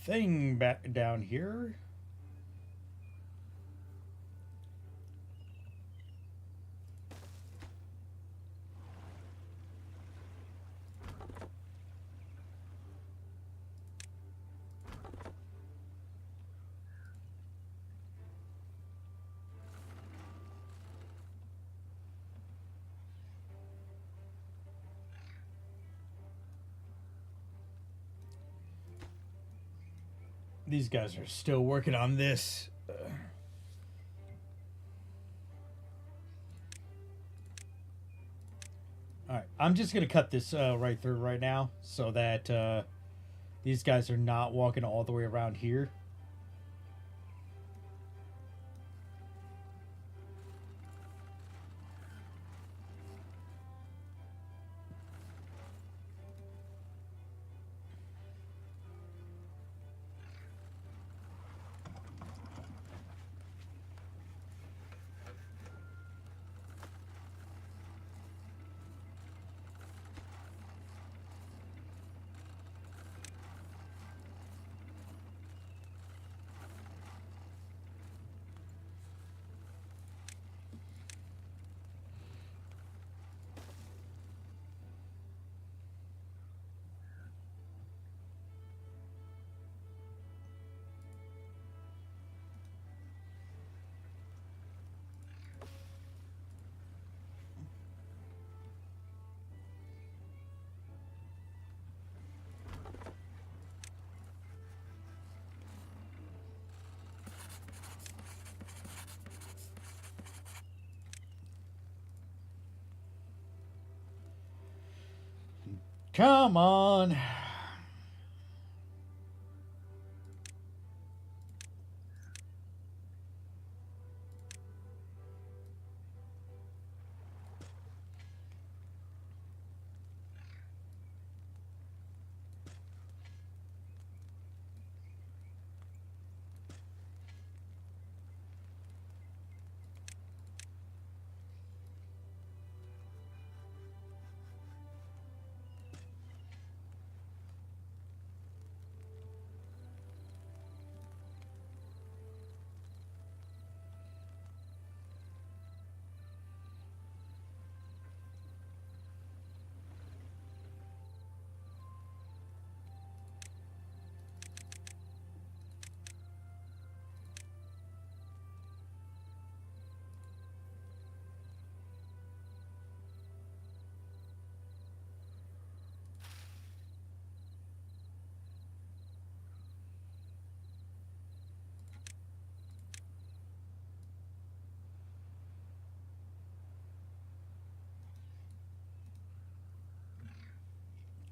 thing back down here. These guys are still working on this. All right, I'm just gonna cut this right through right now so that these guys are not walking all the way around here. Come on.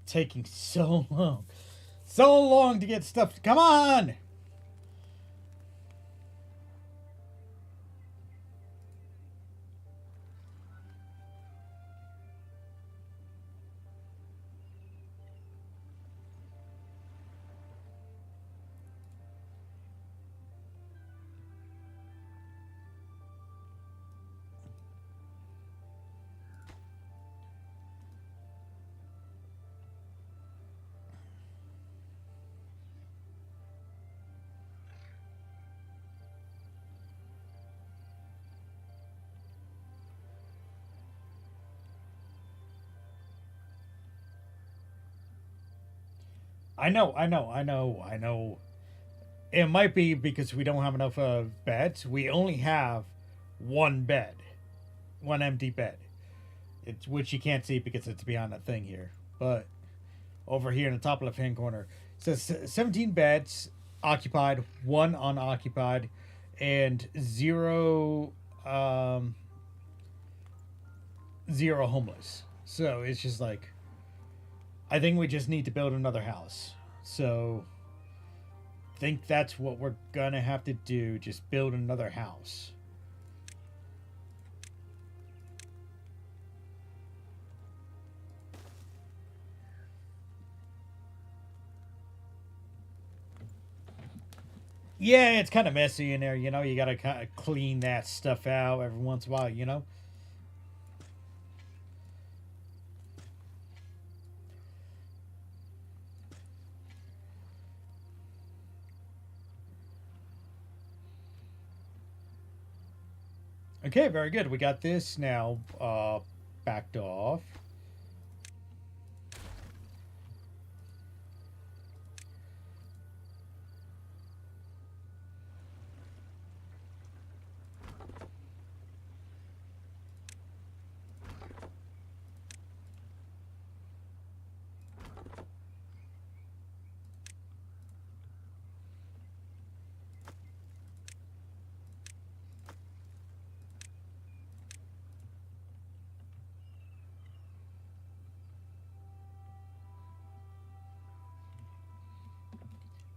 Taking so long. So long to get stuff. Come on! I know. It might be because we don't have enough beds. We only have one bed, one empty bed. It's which you can't see because it's behind a thing here. But over here in the top left hand corner, it says 17 beds occupied, one unoccupied, and zero homeless. So it's just like I think we just need to build another house. So think that's what we're gonna have to do. Just build another house. Yeah, it's kind of messy in there. You gotta kind of clean that stuff out every once in a while. Okay, very good. We got this now backed off.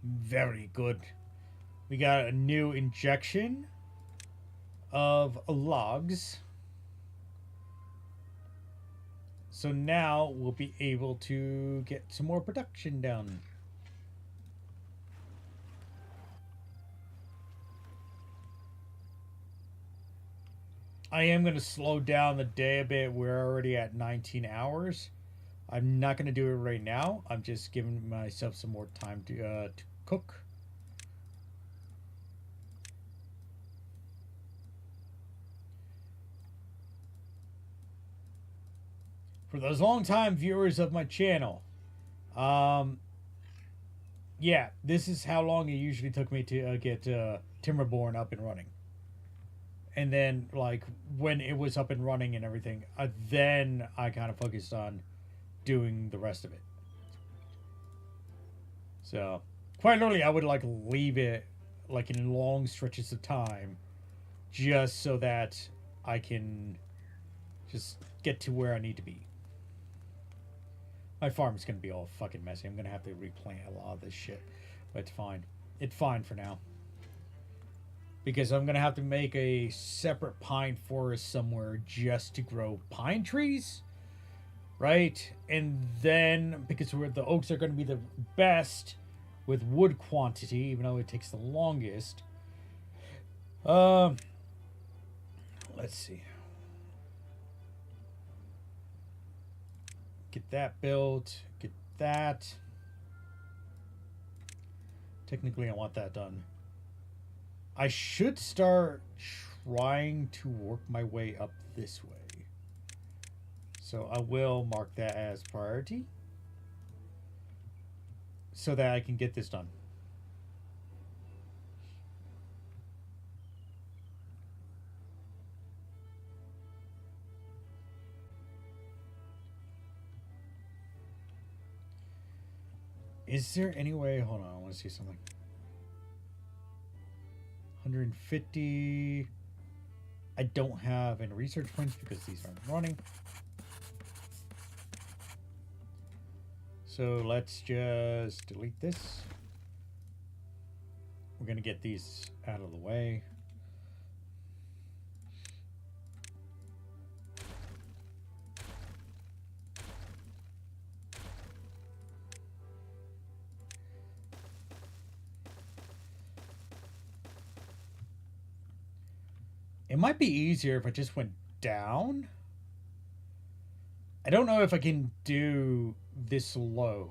Very good. We got a new injection of logs. So now we'll be able to get some more production done. I am going to slow down the day a bit. We're already at 19 hours. I'm not going to do it right now. I'm just giving myself some more time to cook. For those long-time viewers of my channel, um, yeah, this is how long it usually took me to get Timberborn up and running. And then, like, when it was up and running and everything, then I kind of focused on doing the rest of it. So, quite literally, I would, like, leave it, like, in long stretches of time just so that I can just get to where I need to be. My farm is going to be all fucking messy. I'm going to have to replant a lot of this shit. But it's fine. It's fine for now. Because I'm going to have to make a separate pine forest somewhere just to grow pine trees. Right? And then, because the oaks are going to be the best with wood quantity, even though it takes the longest. Let's see. Get that built. Get that. Technically, I want that done. I should start trying to work my way up this way. So I will mark that as priority so that I can get this done. Is there any way? Hold on, I want to see something. 150. I don't have any research points because these aren't running. So let's just delete this. We're going to get these out of the way. It might be easier if I just went down. I don't know if I can do this low.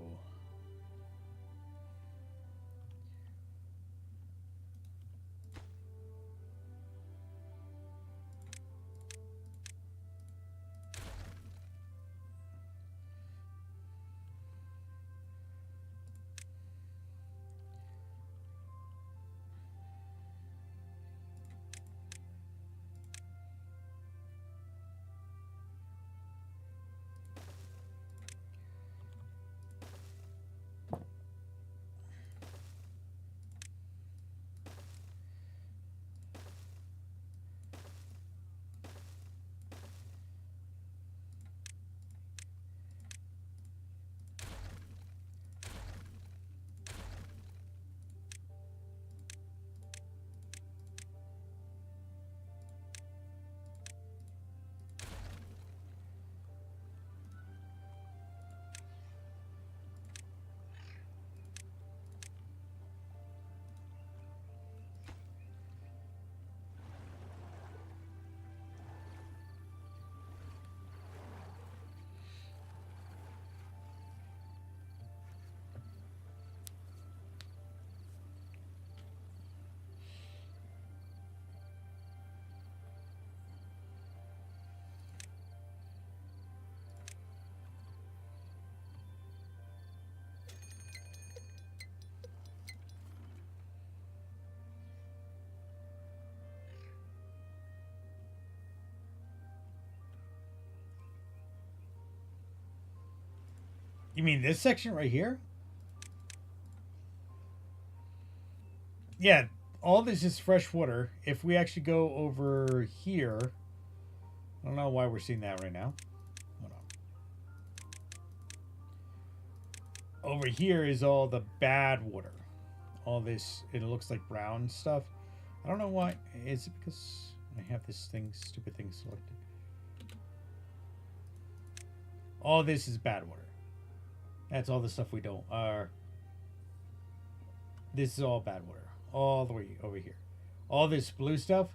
You mean this section right here? Yeah, all this is fresh water. If we actually go over here, I don't know why we're seeing that right now. Hold on. Over here is all the bad water. All this, it looks like brown stuff. I don't know why. Is it because I have this thing, stupid thing selected? All this is bad water. That's all the stuff we don't are. This is all bad water. All the way over here. All this blue stuff,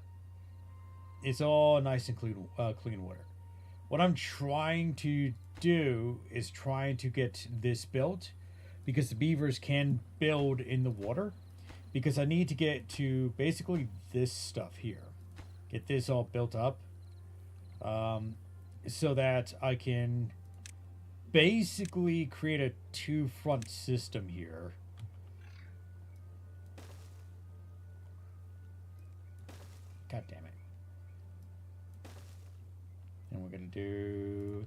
it's all nice and clean water. What I'm trying to do is trying to get this built because the beavers can build in the water, because I need to get to basically this stuff here. Get this all built up so that I can basically create a two-front system here. God damn it. And we're going to do...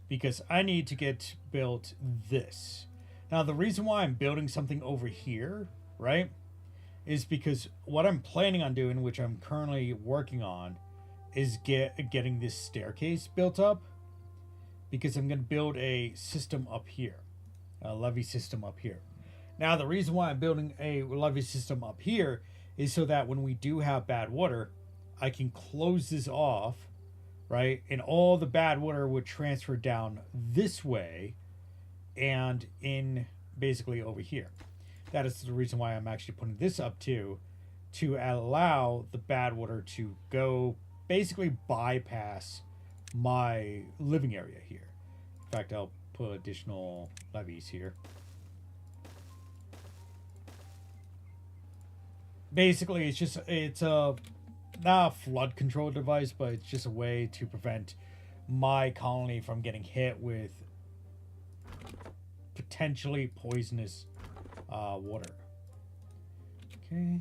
because I need to get built this. Now, the reason why I'm building something over here, right, is because what I'm planning on doing, which I'm currently working on, is getting this staircase built up, because I'm going to build a system up here, a levee system up here. Now, the reason why I'm building a levee system up here is so that when we do have bad water, I can close this off, right? And all the bad water would transfer down this way and in basically over here. That is the reason why I'm actually putting this up too, to allow the bad water to go basically bypass my living area here. In fact, I'll put additional levees here. Basically, it's a not a flood control device, but it's just a way to prevent my colony from getting hit with potentially poisonous water. Okay.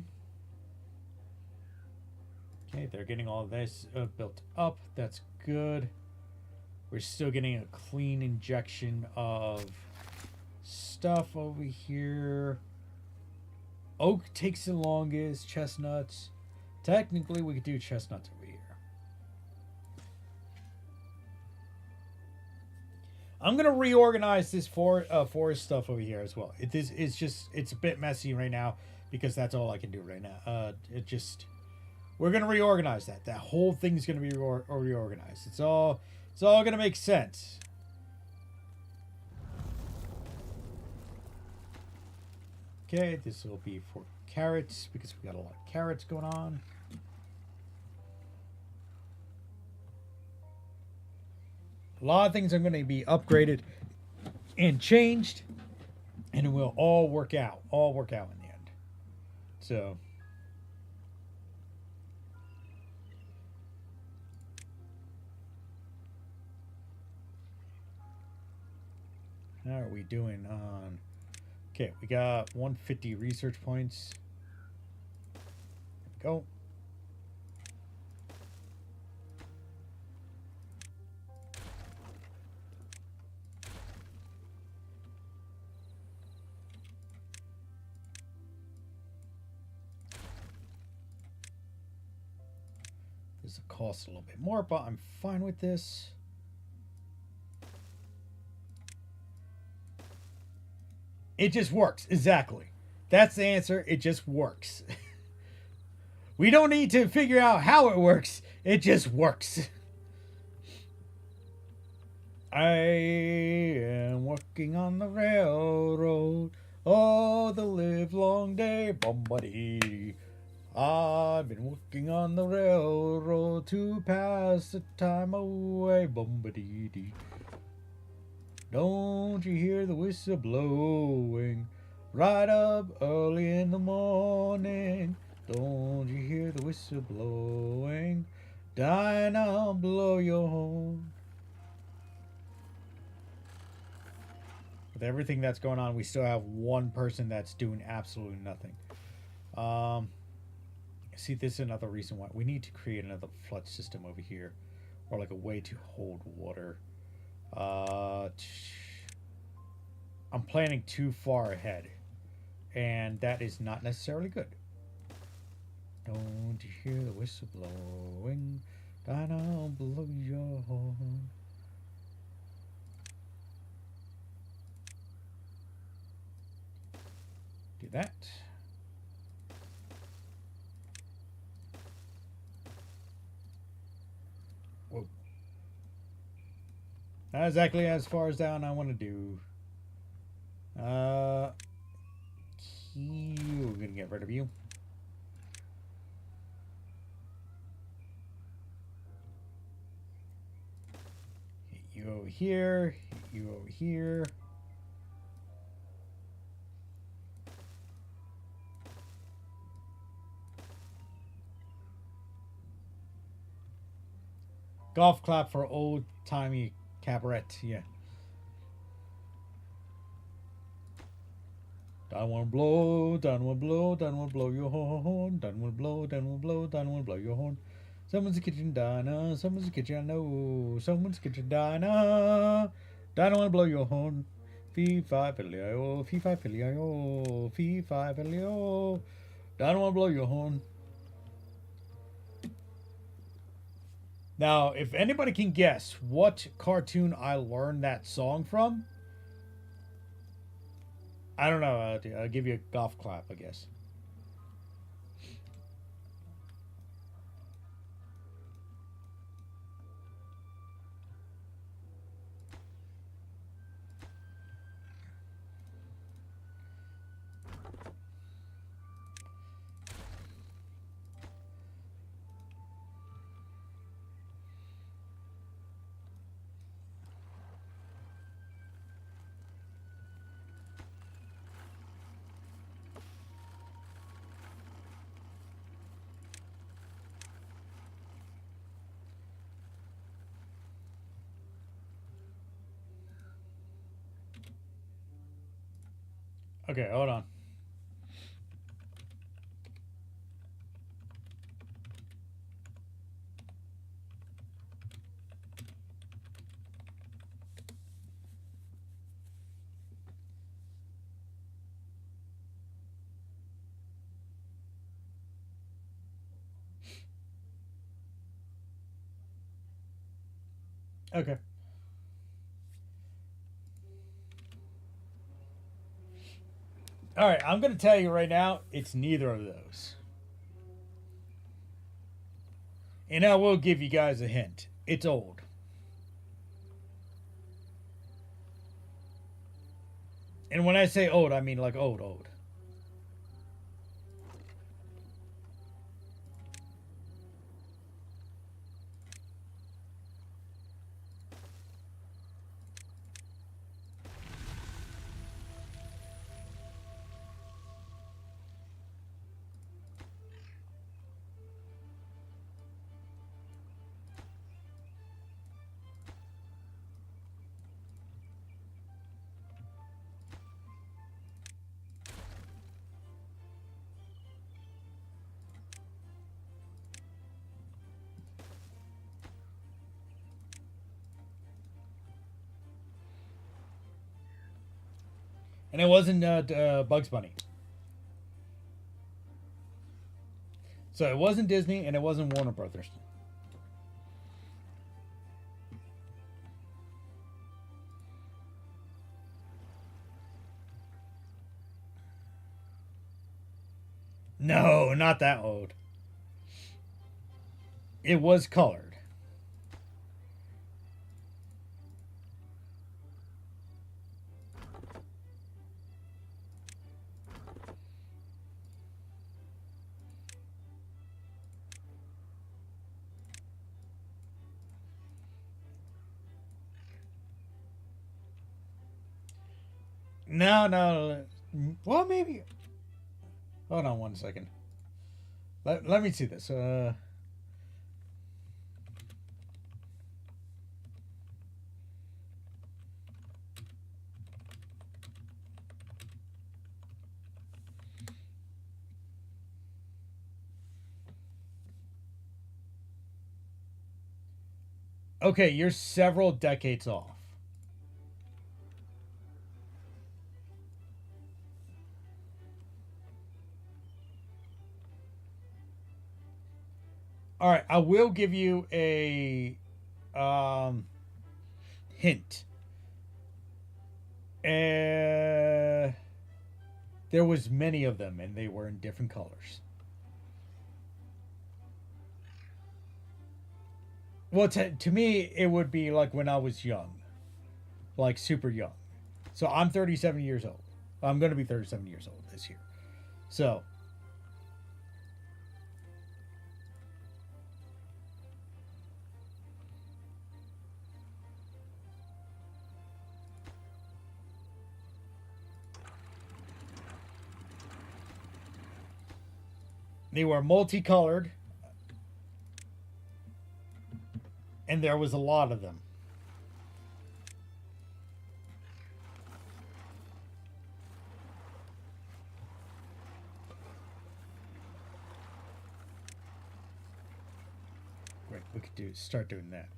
Okay, they're getting all this built up. That's good. We're still getting a clean injection of stuff over here. Oak takes the longest. Chestnuts. Technically, we could do chestnuts over here. I'm gonna reorganize this forest stuff over here as well. It's a bit messy right now because that's all I can do right now. We're gonna reorganize that. That whole thing's gonna be reorganized. It's all gonna make sense. Okay, this will be for carrots because we got a lot of carrots going on. A lot of things are going to be upgraded and changed, and it will all work out in the end. So, how are we doing on... Okay, we got 150 research points. There we go. This will cost a little bit more, but I'm fine with this. It just works. Exactly. That's the answer. It just works. We don't need to figure out how it works. It just works. I am working on the railroad all the livelong day. Bombadee. I've been working on the railroad to pass the time away. Bombadee. Don't you hear the whistle blowing right up early in the morning? Don't you hear the whistle blowing? Dinah, blow your horn. with everything that's going on, we still have one person that's doing absolutely nothing. Um, See, this is another reason why we need to create another flood system over here, or like a way to hold water. Uh, I'm planning too far ahead, and that is not necessarily good. Don't you hear the whistle blowing? Down below your horn. Do that. Whoa. Not exactly as far as down I want to do. We're gonna get rid of you. Hit you over here. Hit you over here. Golf clap for old timey cabaret. Yeah. Down will blow, down will blow, down will blow your horn. Down will blow, down will blow, down will blow your horn. Someone's a kitchen diner, someone's a kitchen, I know. Someone's a kitchen diner. Down will blow your horn. Fee fi filio, fee fi filio, fee fi filio. Down will blow your horn. Now, if anybody can guess what cartoon I learned that song from, I don't know. I'll give you a golf clap, I guess. Okay, hold on. Okay. All right, I'm going to tell you right now, it's neither of those. And I will give you guys a hint. It's old. And when I say old, I mean like old, old. And it wasn't Bugs Bunny. So it wasn't Disney and it wasn't Warner Brothers. No, not that old. It was colored. No, no. Well, maybe. Hold on one second. Let me see this. Okay, you're several decades off. All right, I will give you a um, hint. There was many of them, and they were in different colors. Well, to me, it would be like when I was young, like super young. So I'm 37 years old. I'm going to be 37 years old this year. So they were multicolored, and there was a lot of them. Great, we could start doing that.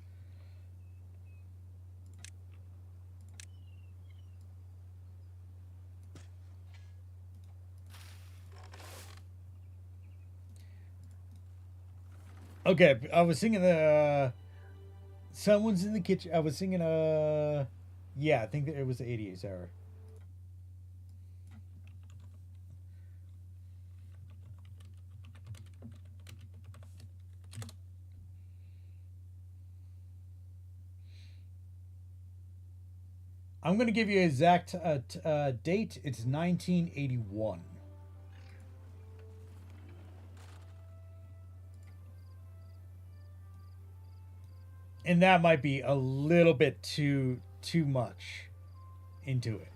Okay, I was singing the someone's in the kitchen. I was singing yeah, I think that it was the 80s era. I'm going to give you an exact date. It's 1981. And that might be a little bit too much into it.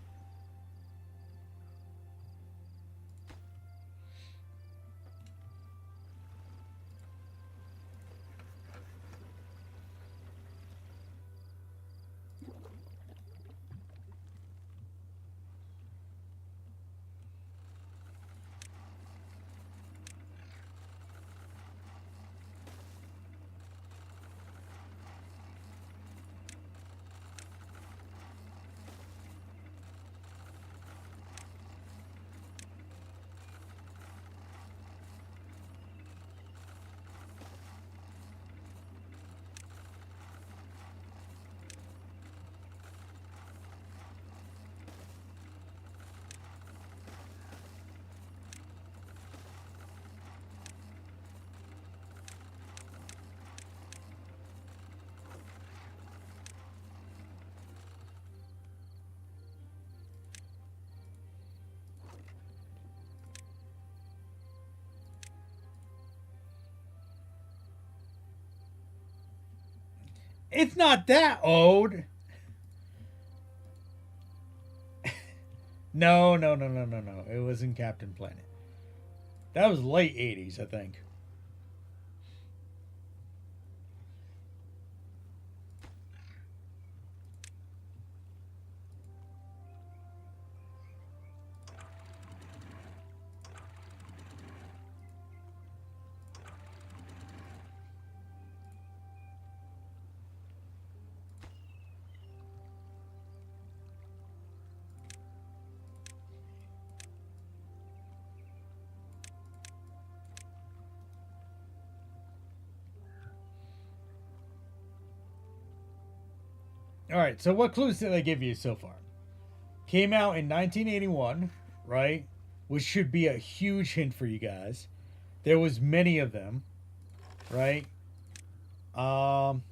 It's not that old. No, no, no, no, no, no. It was in Captain Planet. That was late 80s, I think. All right, so what clues did I give you so far? Came out in 1981, right? Which should be a huge hint for you guys. There was many of them, right? Um,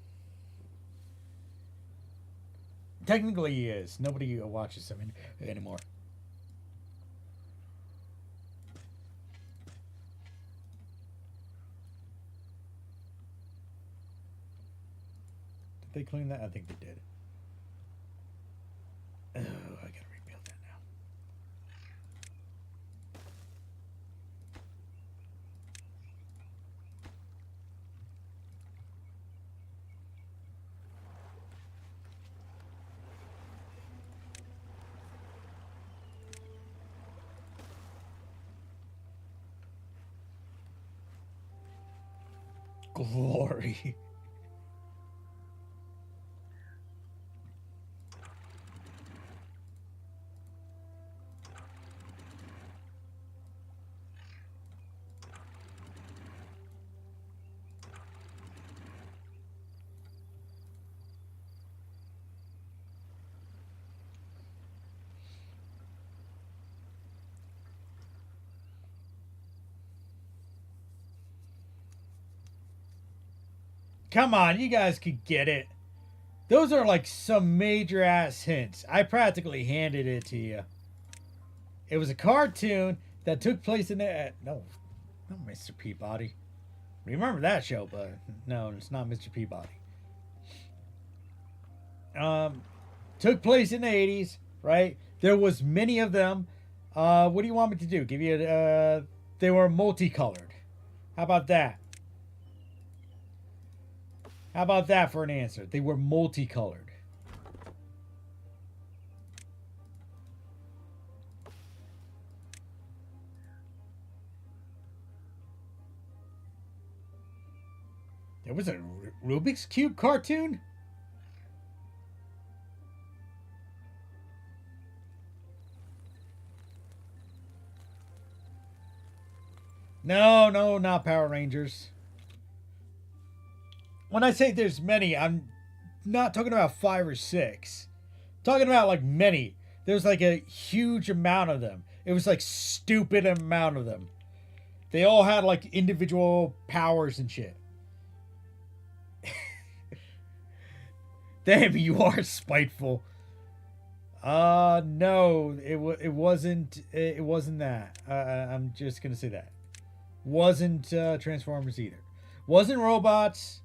Technically, he is. Nobody watches them anymore. Did they clean that? I think they did. Oh, I gotta rebuild that now. Glory. Come on, you guys could get it. Those are like some major ass hints. I practically handed it to you. It was a cartoon that took place in the no, not Mr. Peabody. Remember that show, but no, it's not Mr. Peabody. Um, Took place in the 80s, right? There was many of them. What do you want me to do? Give you they were multicolored. How about that? How about that for an answer? They were multicolored. There was a Rubik's Cube cartoon? No, no, not Power Rangers. When I say there's many, I'm not talking about five or six. I'm talking about like many. There's like a huge amount of them. It was like stupid amount of them. They all had like individual powers and shit. Damn, you are spiteful. No, it wasn't that. I'm just gonna say that. Wasn't Transformers either. Wasn't robots.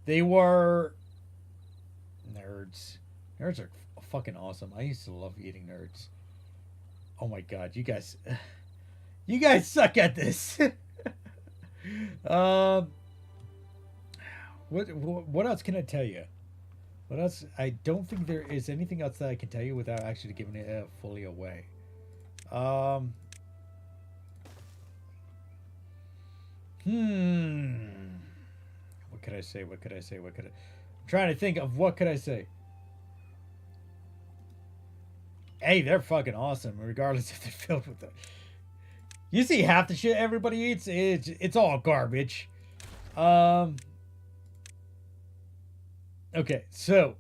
They were nerds. Nerds are fucking awesome. I used to love eating nerds. Oh my god, you guys suck at this. um, what else can I tell you? What else? I don't think there is anything else that I can tell you without actually giving it fully away. Um, hmm. What could I say? What could I say? What could I? I'm trying to think of what could I say. Hey, they're fucking awesome, regardless if they're filled with the. You see half the shit everybody eats, it's all garbage. Um. Okay, so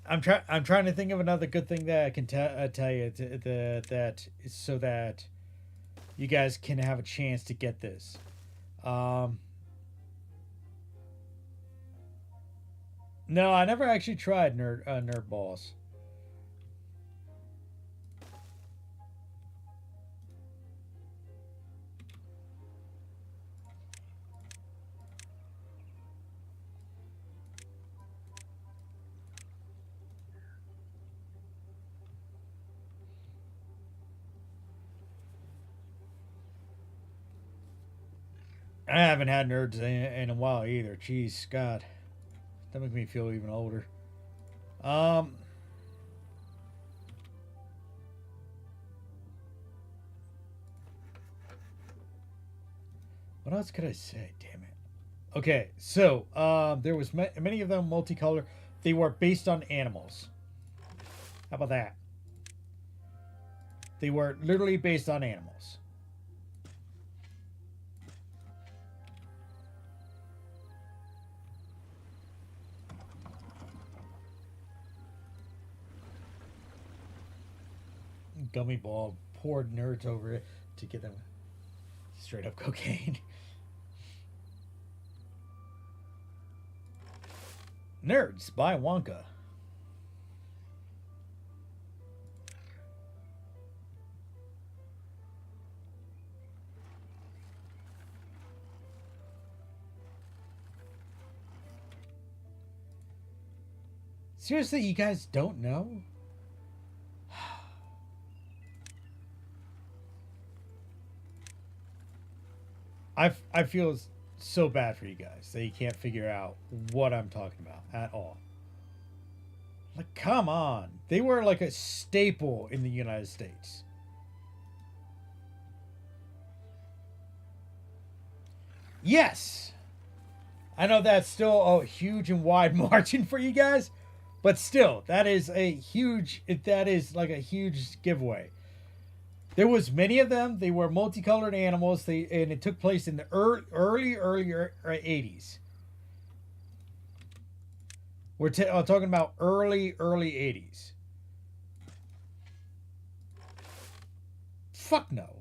I'm trying to think of another good thing that I can tell you that so that you guys can have a chance to get this. Um. No, I never actually tried nerd balls. I haven't had nerds in a while either. Jeez, God, that makes me feel even older. Um, what else could I say? Damn it. Okay, so there was many of them multicolor. They were based on animals. How about that? They were literally based on animals. Gummy ball poured nerds over it to get them straight up cocaine. Nerds by Wonka. Seriously, you guys don't know? I feel so bad for you guys that you can't figure out what I'm talking about at all. Like, come on. They were like a staple in the United States. Yes! I know that's still a huge and wide margin for you guys, but still, that is like a huge giveaway. There was many of them. They were multicolored animals. And it took place in the early 80s. We're talking about early 80s. Fuck no.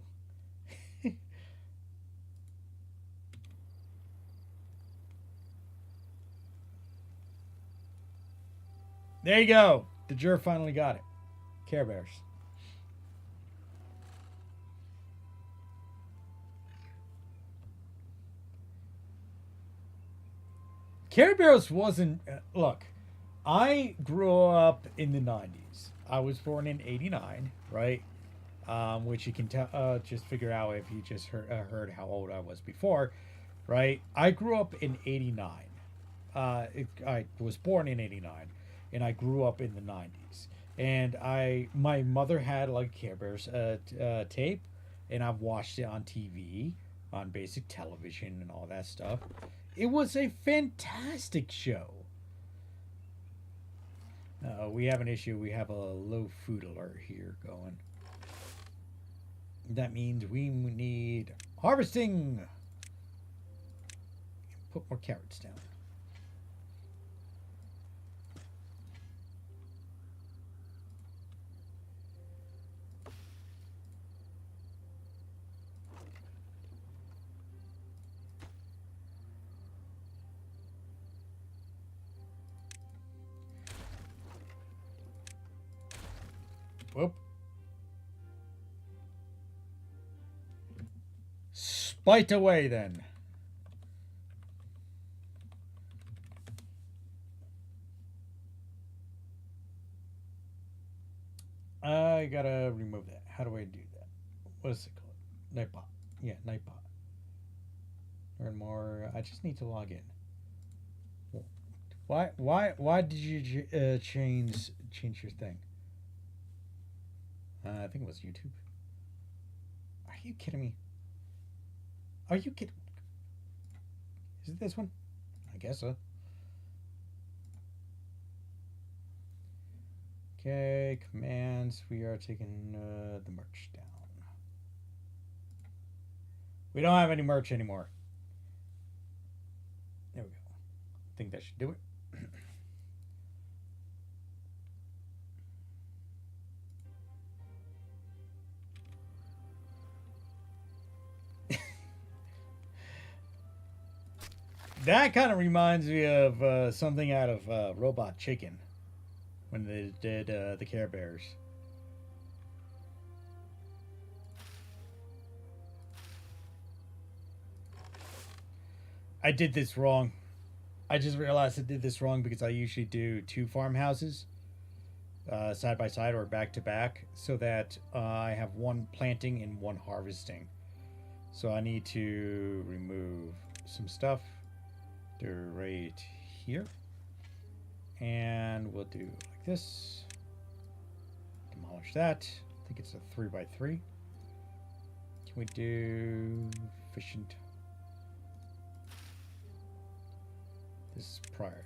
There you go. The juror finally got it. Care Bears. Care Bears wasn't. Look, I grew up in the 90s. I was born in 89, right? Which you can just figure out if you just heard how old I was before, right? I grew up in 89. I was born in 89, and I grew up in the 90s. And my mother had like Care Bears tape, and I've watched it on TV, on basic television, and all that stuff. It was a fantastic show. We have an issue. We have a low food alert here going. That means we need harvesting. Put more carrots down. Whoop. Spite away then. I gotta remove that. How do I do that? What is it called? Nightbot. Yeah, Nightbot. Learn more. I just need to log in. Why did you change your thing? I think it was YouTube. Are you kidding me? Are you kidding? Is it this one? I guess so. Okay, commands. We are taking the merch down. We don't have any merch anymore. There we go. I think that should do it. That kind of reminds me of something out of Robot Chicken when they did the Care Bears. I did this wrong. I just realized I did this wrong because I usually do 2 farmhouses side by side or back to back so that I have 1 planting and 1 harvesting. So I need to remove some stuff. Do right here. And we'll do like this. Demolish that. I think it's a 3 by 3. Can we do efficient? This is priority.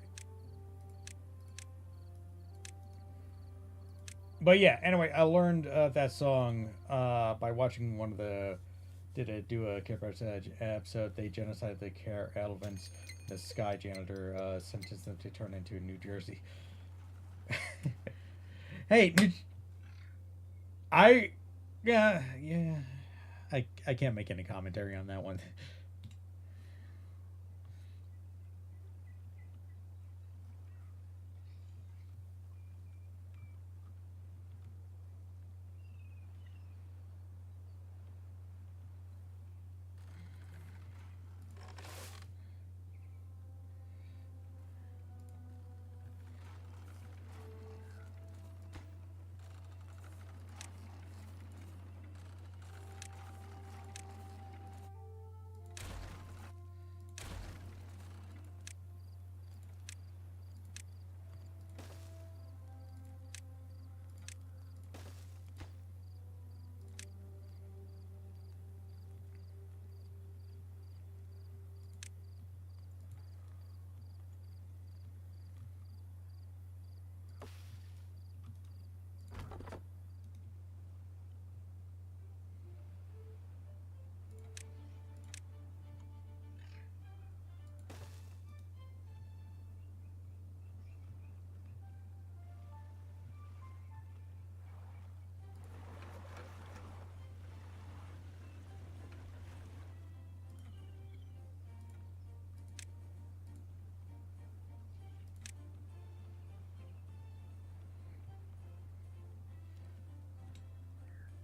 But yeah, anyway, I learned that song by watching one of the do a Care Bears episode. They genocided the Care Elephants. The Sky Janitor sentenced them to turn into New Jersey. Hey, yeah, I can't make any commentary on that one.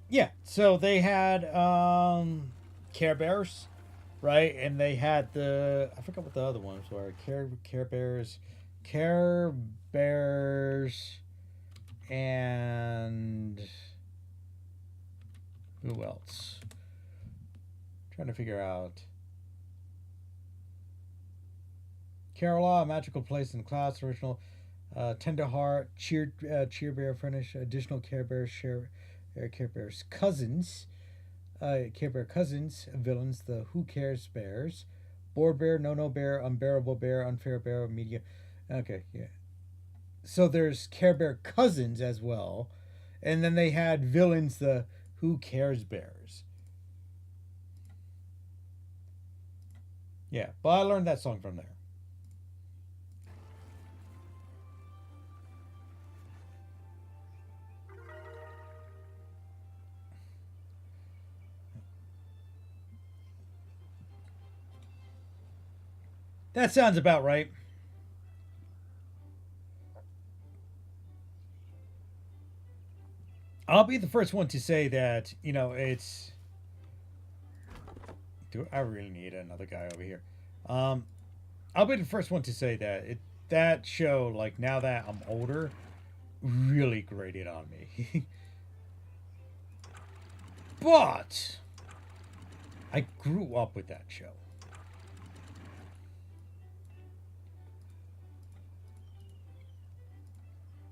Yeah, so they had Care Bears, right? And they had the I forgot what the other ones were. Care Bears, and who else? Trying to figure out. Carola, Magical Place in the Clouds, original. Tender Heart, Cheer Bear finish, additional Care Bears, Care Bears cousins, Care Bear cousins, villains, the Who Cares Bears, Bored Bear, No Bear, Unbearable Bear, Unfair Bear, Media. Okay, yeah. So there's Care Bear cousins as well, and then they had villains, the Who Cares Bears. Yeah, but I learned that song from there. That sounds about right. I'll be the first one to say that, it's. Do I really need another guy over here? Um, I'll be the first one to say that that show, like now that I'm older, really grated on me. But I grew up with that show.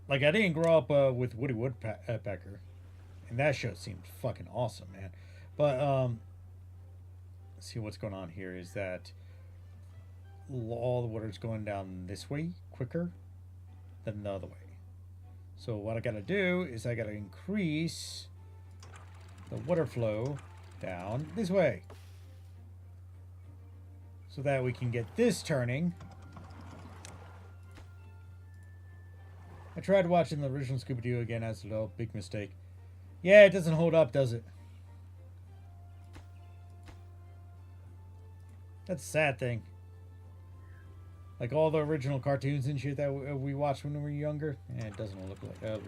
Like I didn't grow up with Woody Woodpecker, and that show seemed fucking awesome, man. But let's see what's going on here. Is that all the water's going down this way quicker than the other way? So what I gotta do is I gotta increase the water flow down this way so that we can get this turning. I tried watching the original Scooby-Doo again as a little big mistake. Yeah, it doesn't hold up, does it? That's a sad thing. Like all the original cartoons and shit that we watched when we were younger, it doesn't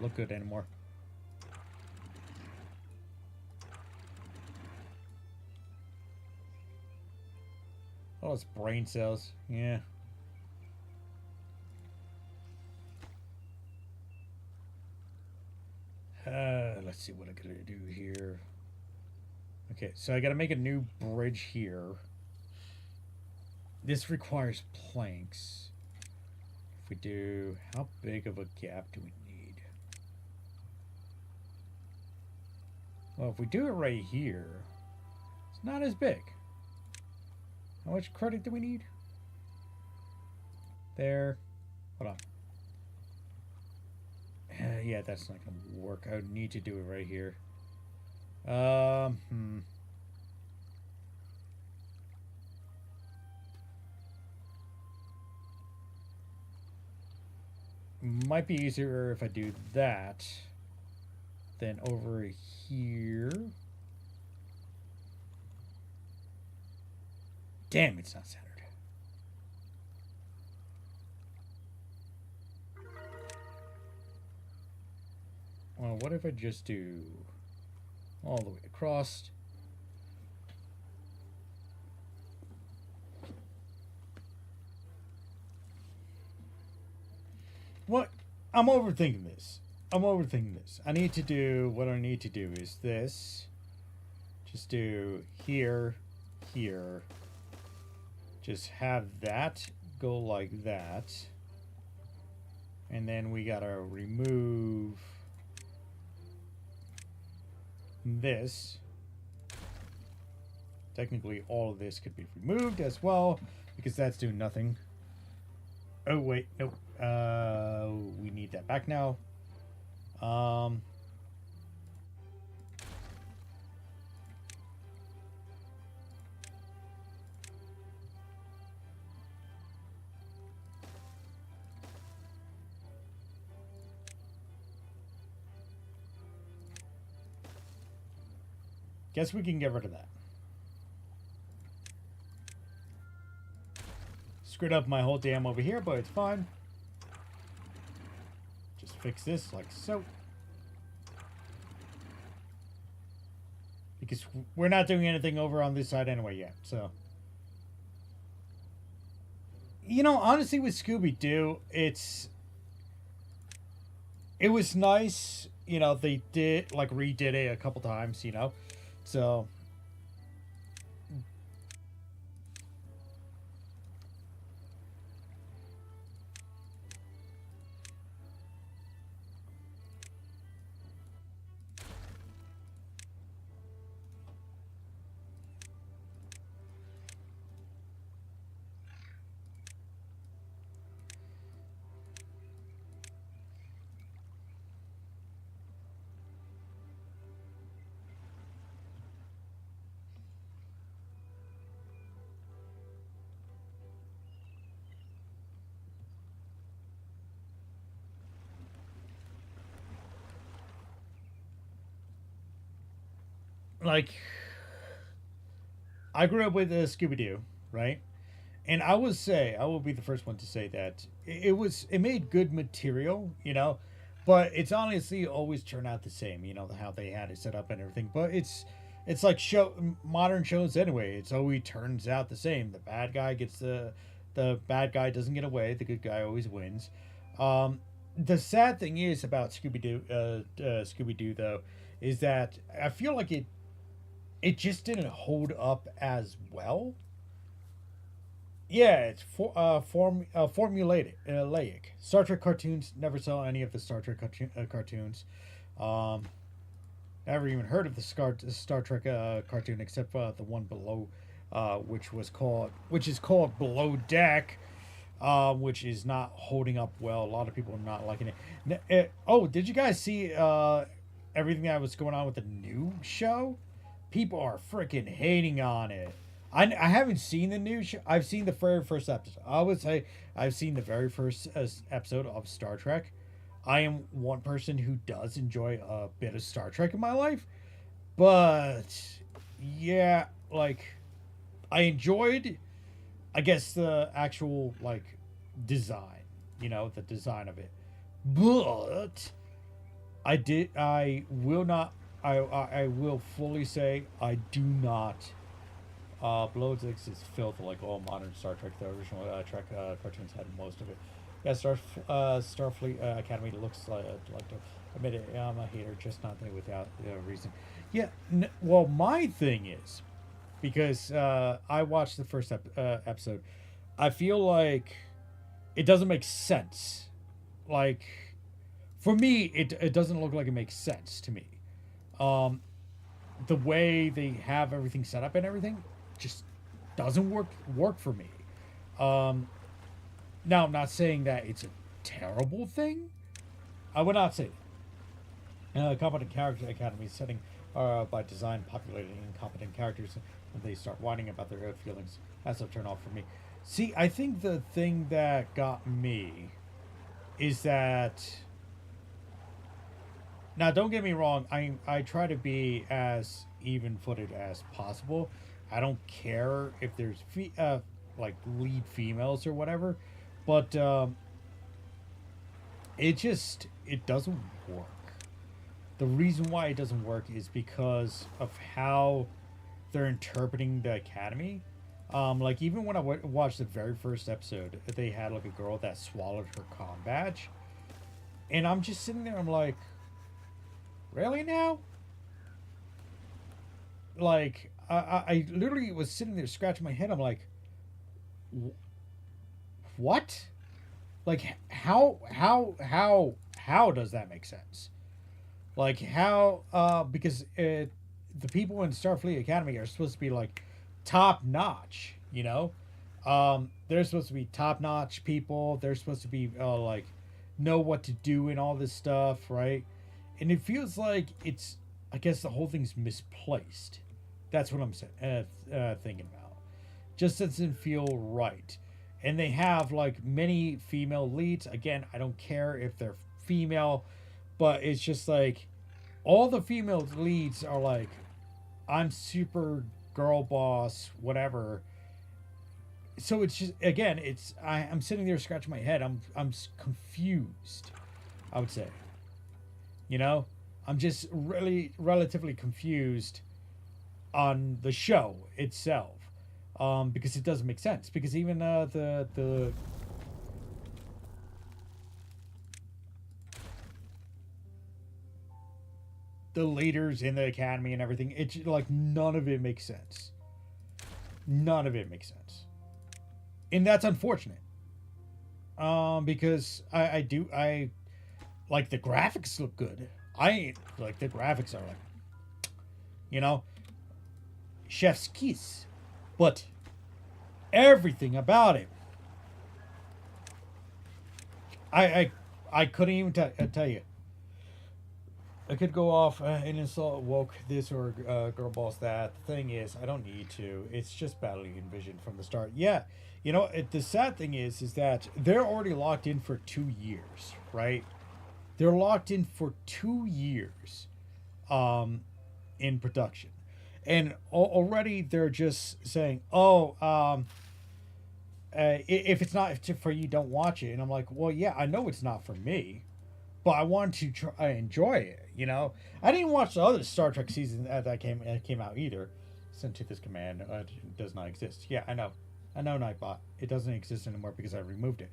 look good anymore. Oh, it's brain cells. Yeah. Let's see what I gotta do here. Okay, so I gotta make a new bridge here. This requires planks. If we do, how big of a gap do we need? Well, if we do it right here, it's not as big. How much credit do we need? There. Hold on. Yeah, that's not going to work. I would need to do it right here. Hmm. Might be easier if I do that than over here. Damn, it's not centered. Well, what if I just do all the way across? What? I'm overthinking this. I need to do, what I need to do is this. Just do here, here. Just have that go like that. And then we gotta remove this. Technically, all of this could be removed as well, because that's doing nothing. Oh, wait, nope. We need that back now. Guess we can get rid of that. Screwed up my whole dam over here, but it's fine. Just fix this like so. because we're not doing anything over on this side anyway yet. So, honestly, with Scooby Doo, it was nice. They did like redid it a couple times. So like I grew up with Scooby Doo, right? And I will be the first one to say that it made good material, but it's honestly always turned out the same, how they had it set up and everything. But it's like modern shows anyway. It's always turns out the same. The bad guy doesn't get away. The good guy always wins. The sad thing is about Scooby Doo though, is that I feel like it just didn't hold up as well. Yeah, it's formulaic. Star Trek cartoons. Never saw any of the Star Trek cartoons. Um, Never even heard of the Star Trek cartoon except for the one below, which is called Below Deck, which is not holding up well. A lot of people are not liking it. Oh, did you guys see everything that was going on with the new show? People are freaking hating on it. I haven't seen the new show. I've seen the very first episode. I would say I've seen the very first episode of Star Trek. I am one person who does enjoy a bit of Star Trek in my life, but yeah, like I enjoyed, I guess the actual like design, the design of it, but I will not. I will fully say I do not. Below Six is filth like all modern Star Trek. The original Trek cartoons had most of it. Yeah, Starfleet Academy looks like to admit it. I'm a hater, just not there without reason. Yeah, well, my thing is because I watched the first episode. I feel like it doesn't make sense. Like for me, it doesn't look like it makes sense to me. Um, the way they have everything set up and everything just doesn't work for me. Um, Now, I'm not saying that it's a terrible thing. I would not say that. Competent Character Academy setting by design populating incompetent characters when they start whining about their feelings. That's a turn off for me. See, I think the thing that got me is that now don't get me wrong, I try to be as even footed as possible. I don't care if there's like lead females or whatever, but it doesn't work. The reason why it doesn't work is because of how they're interpreting the academy. Like even when I watched the very first episode, they had like a girl that swallowed her comm badge, and I'm just sitting there. I'm like, really now? Like I literally was sitting there scratching my head. I'm like, what? Like how does that make sense? Like how because the people in Starfleet Academy are supposed to be like top notch, they're supposed to be top notch people. They're supposed to be like know what to do and all this stuff, right? And it feels like it's I guess the whole thing's misplaced. That's what I'm saying, thinking about. Just doesn't feel right. And they have like many female leads. Again, I don't care if they're female, but it's just like all the female leads are like, I'm super girl boss, whatever. So it's just again, I'm sitting there scratching my head. I'm confused. I would say, you know, I'm just really relatively confused on the show itself, because it doesn't make sense. Because even the leaders in the academy and everything, it's like none of it makes sense. None of it makes sense, and that's unfortunate. Because I like the graphics look good. I like the graphics are like, you know, chef's kiss, but everything about it, I I, I couldn't even tell you. I could go off and install woke this or girl boss that. The thing is, I don't need to. It's just badly envisioned from the start. Yeah, the sad thing is that they're already locked in for 2 years, right? They're locked in for 2 years, um, in production, and already they're just saying, "Oh, if it's not for you, don't watch it." And I'm like, "Well, yeah, I know it's not for me, but I wanted to try enjoy it." I didn't watch the other Star Trek season that came out either. Sent to this command does not exist. Yeah, I know, Nightbot. It doesn't exist anymore because I removed it.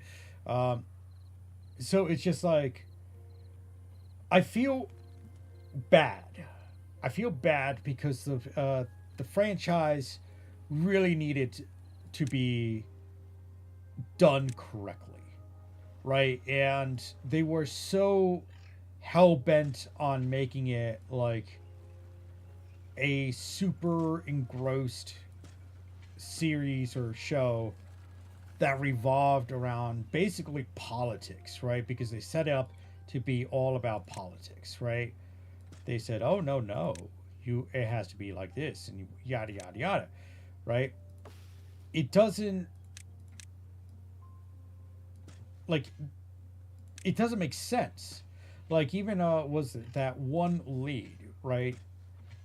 Um, so it's just like I feel bad. I feel bad because the franchise really needed to be done correctly, right? And they were so hell bent on making it like a super engrossed series or show that revolved around basically politics, right? Because they set up to be all about politics, right? They said, "Oh no, no, it has to be like this," and yada yada yada, right? It doesn't like it doesn't make sense. Like even was that one lead, right?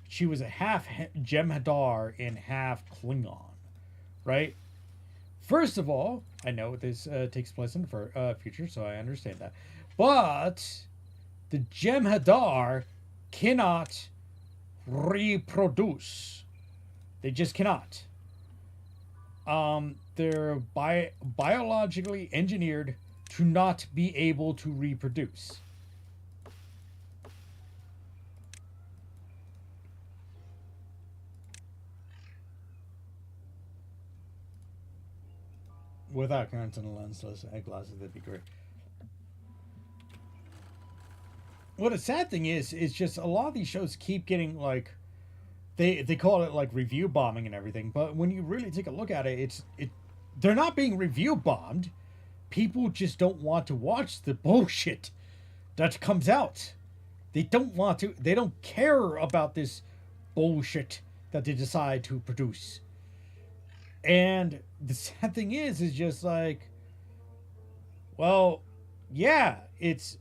She was a half Jem'Hadar and half Klingon, right? First of all, I know this takes place in the future, so I understand that. But the Jem'Hadar cannot reproduce. They just cannot. They're biologically engineered to not be able to reproduce. Without content lensless glasses, that'd be great. Well, the sad thing is just a lot of these shows keep getting like they call it like review bombing and everything, but when you really take a look at it, they're not being review bombed. People just don't want to watch the bullshit that comes out. They don't want to. They don't care about this bullshit that they decide to produce. And the sad thing is just like, well, yeah, it's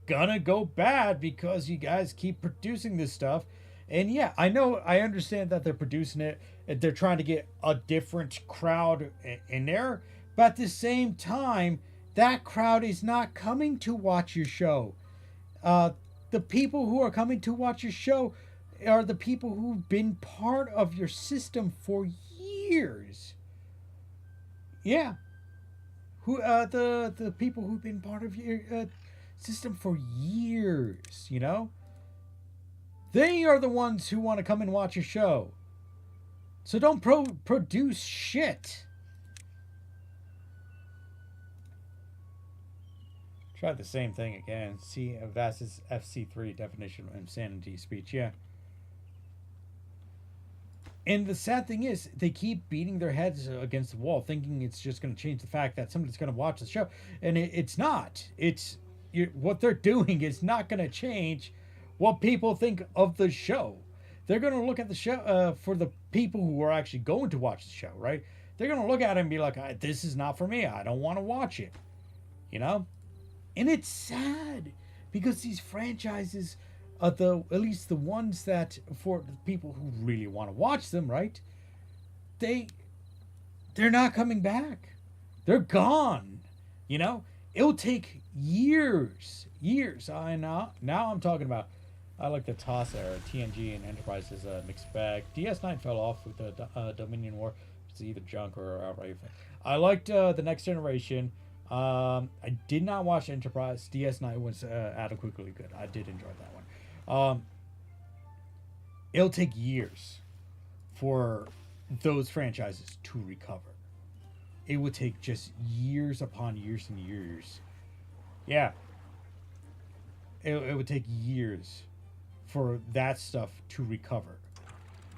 gonna go bad because you guys keep producing this stuff. And yeah, I understand that they're producing it. They're trying to get a different crowd in there, but at the same time, that crowd is not coming to watch your show. Uh, the people who are coming to watch your show are the people who've been part of your system for years. Yeah, who the people who've been part of your system for years. They are the ones who want to come and watch your show. So don't produce shit. Try the same thing again. See Vass's FC3 definition of insanity speech. Yeah. And the sad thing is, they keep beating their heads against the wall, thinking it's just going to change the fact that somebody's going to watch the show, and it's not. What they're doing is not going to change what people think of the show. They're going to look at the show for the people who are actually going to watch the show, right? They're going to look at it and be like, "This is not for me. I don't want to watch it," you know. And it's sad because these franchises, at least the ones that for the people who really want to watch them, right? They they're not coming back. They're gone. It'll take years. I know. Now I'm talking about I like the TOS era. TNG and Enterprise is a mixed bag. DS9 fell off with the Dominion War. It's either junk or outright. I liked the Next Generation. I did not watch Enterprise. DS9 was adequately good. I did enjoy that one. It'll take years for those franchises to recover. It would take just years upon years and years. Yeah, it would take years for that stuff to recover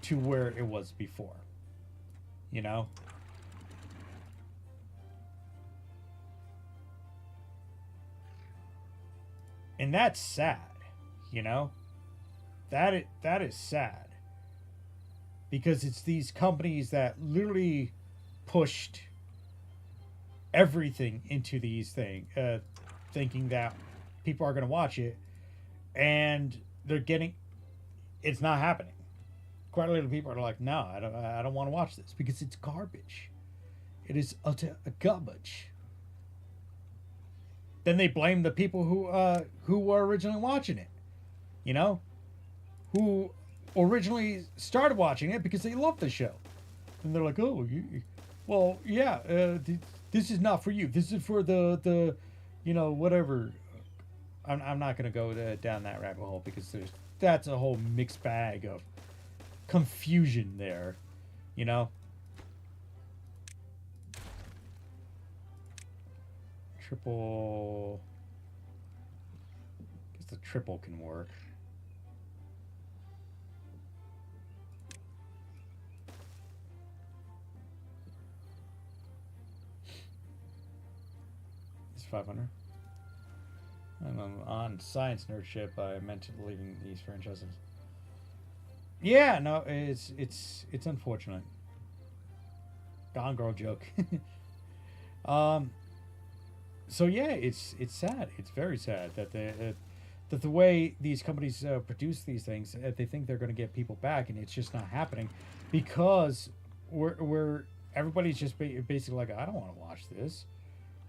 to where it was before. You know? And that's sad, you know? That is sad because it's these companies that literally pushed everything into these thinking that people are going to watch it, and they're getting it's not happening. Quite a lot of people are like, no, I don't want to watch this because it's garbage. It is utter garbage. Then they blame the people who were originally watching it, you know, who originally started watching it because they loved the show, and they're like, oh, well, yeah, this is not for you. This is for the whatever. I'm not gonna go down that rabbit hole because that's a whole mixed bag of confusion there, you know. Triple. I guess the triple can work. It's 500. I'm on science nerdship. I meant leaving these franchises. Yeah, no, it's unfortunate. Gone Girl joke. um, so yeah, it's sad. It's very sad that the way these companies produce these things, they think they're going to get people back, and it's just not happening because we're everybody's just basically like, I don't want to watch this,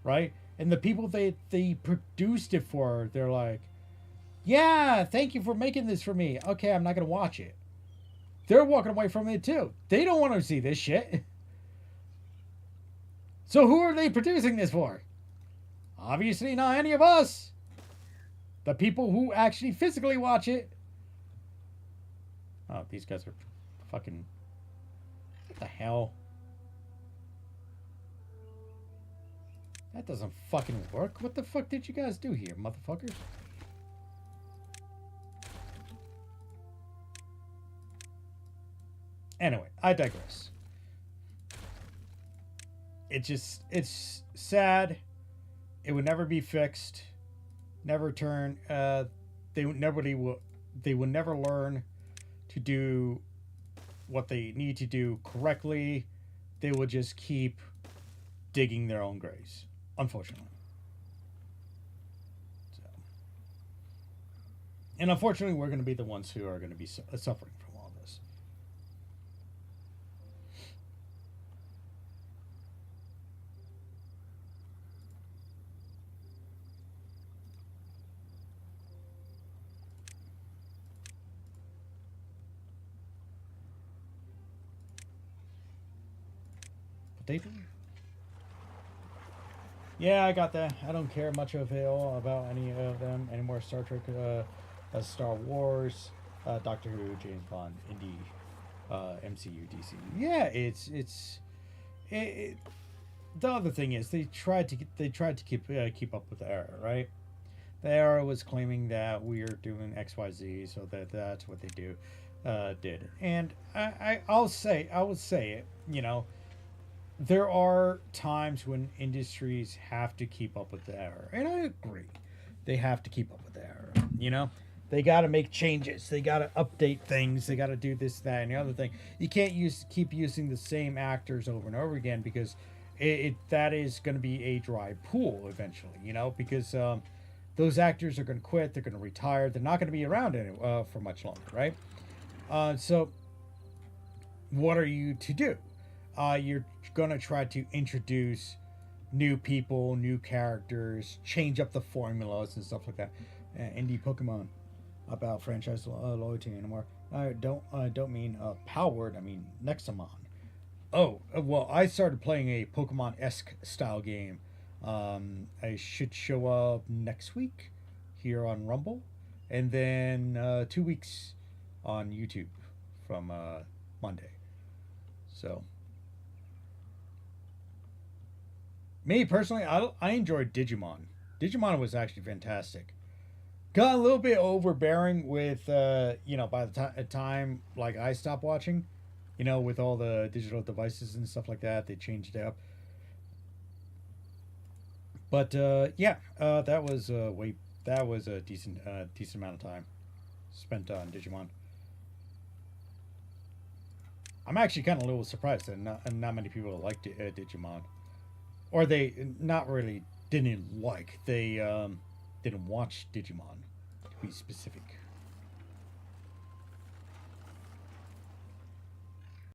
right? And the people they produced it for, they're like, yeah, thank you for making this for me. Okay, I'm not going to watch it. They're walking away from it too. They don't want to see this shit. So who are they producing this for? Obviously not any of us. The people who actually physically watch it. Oh, these guys are fucking... What the hell? That doesn't fucking work. What the fuck did you guys do here, motherfuckers? Anyway, I digress. It's sad. It would never be fixed. Never turn. They would never learn to do what they need to do correctly. They would just keep digging their own graves, unfortunately. So, and unfortunately, we're going to be the ones who are going to be suffering from all this. But they do. Yeah, I got that. I don't care much of it all about any of them anymore. Star Trek, Star Wars, Doctor Who, James Bond, Indie, MCU, DC. Yeah, it, the other thing is they tried to keep up with the era, right? The era was claiming that we are doing X Y Z, so that's what they did, and I will say it, you know. There are times when industries have to keep up with the era, and I agree. They have to keep up with the era. You know, they got to make changes. They got to update things. They got to do this, that, and the other thing. You can't keep using the same actors over and over again because that is going to be a dry pool eventually. You know, because those actors are going to quit. They're going to retire. They're not going to be around for much longer, right? So, what are you to do? You're going to try to introduce new people, new characters, change up the formulas and stuff like that. Indie Pokemon. about franchise loyalty anymore. I don't mean Palward. I mean Nexamon. Oh, well, I started playing a Pokemon esque style game. I should show up next week here on Rumble, and then 2 weeks on YouTube from Monday. So, me personally, I enjoyed Digimon. Digimon was actually fantastic. Got a little bit overbearing with, by the time like I stopped watching, with all the digital devices and stuff like that, they changed it up. But yeah, that was a decent amount of time spent on Digimon. I'm actually kind of a little surprised that not many people liked Digimon, or they not really didn't like they didn't watch Digimon to be specific.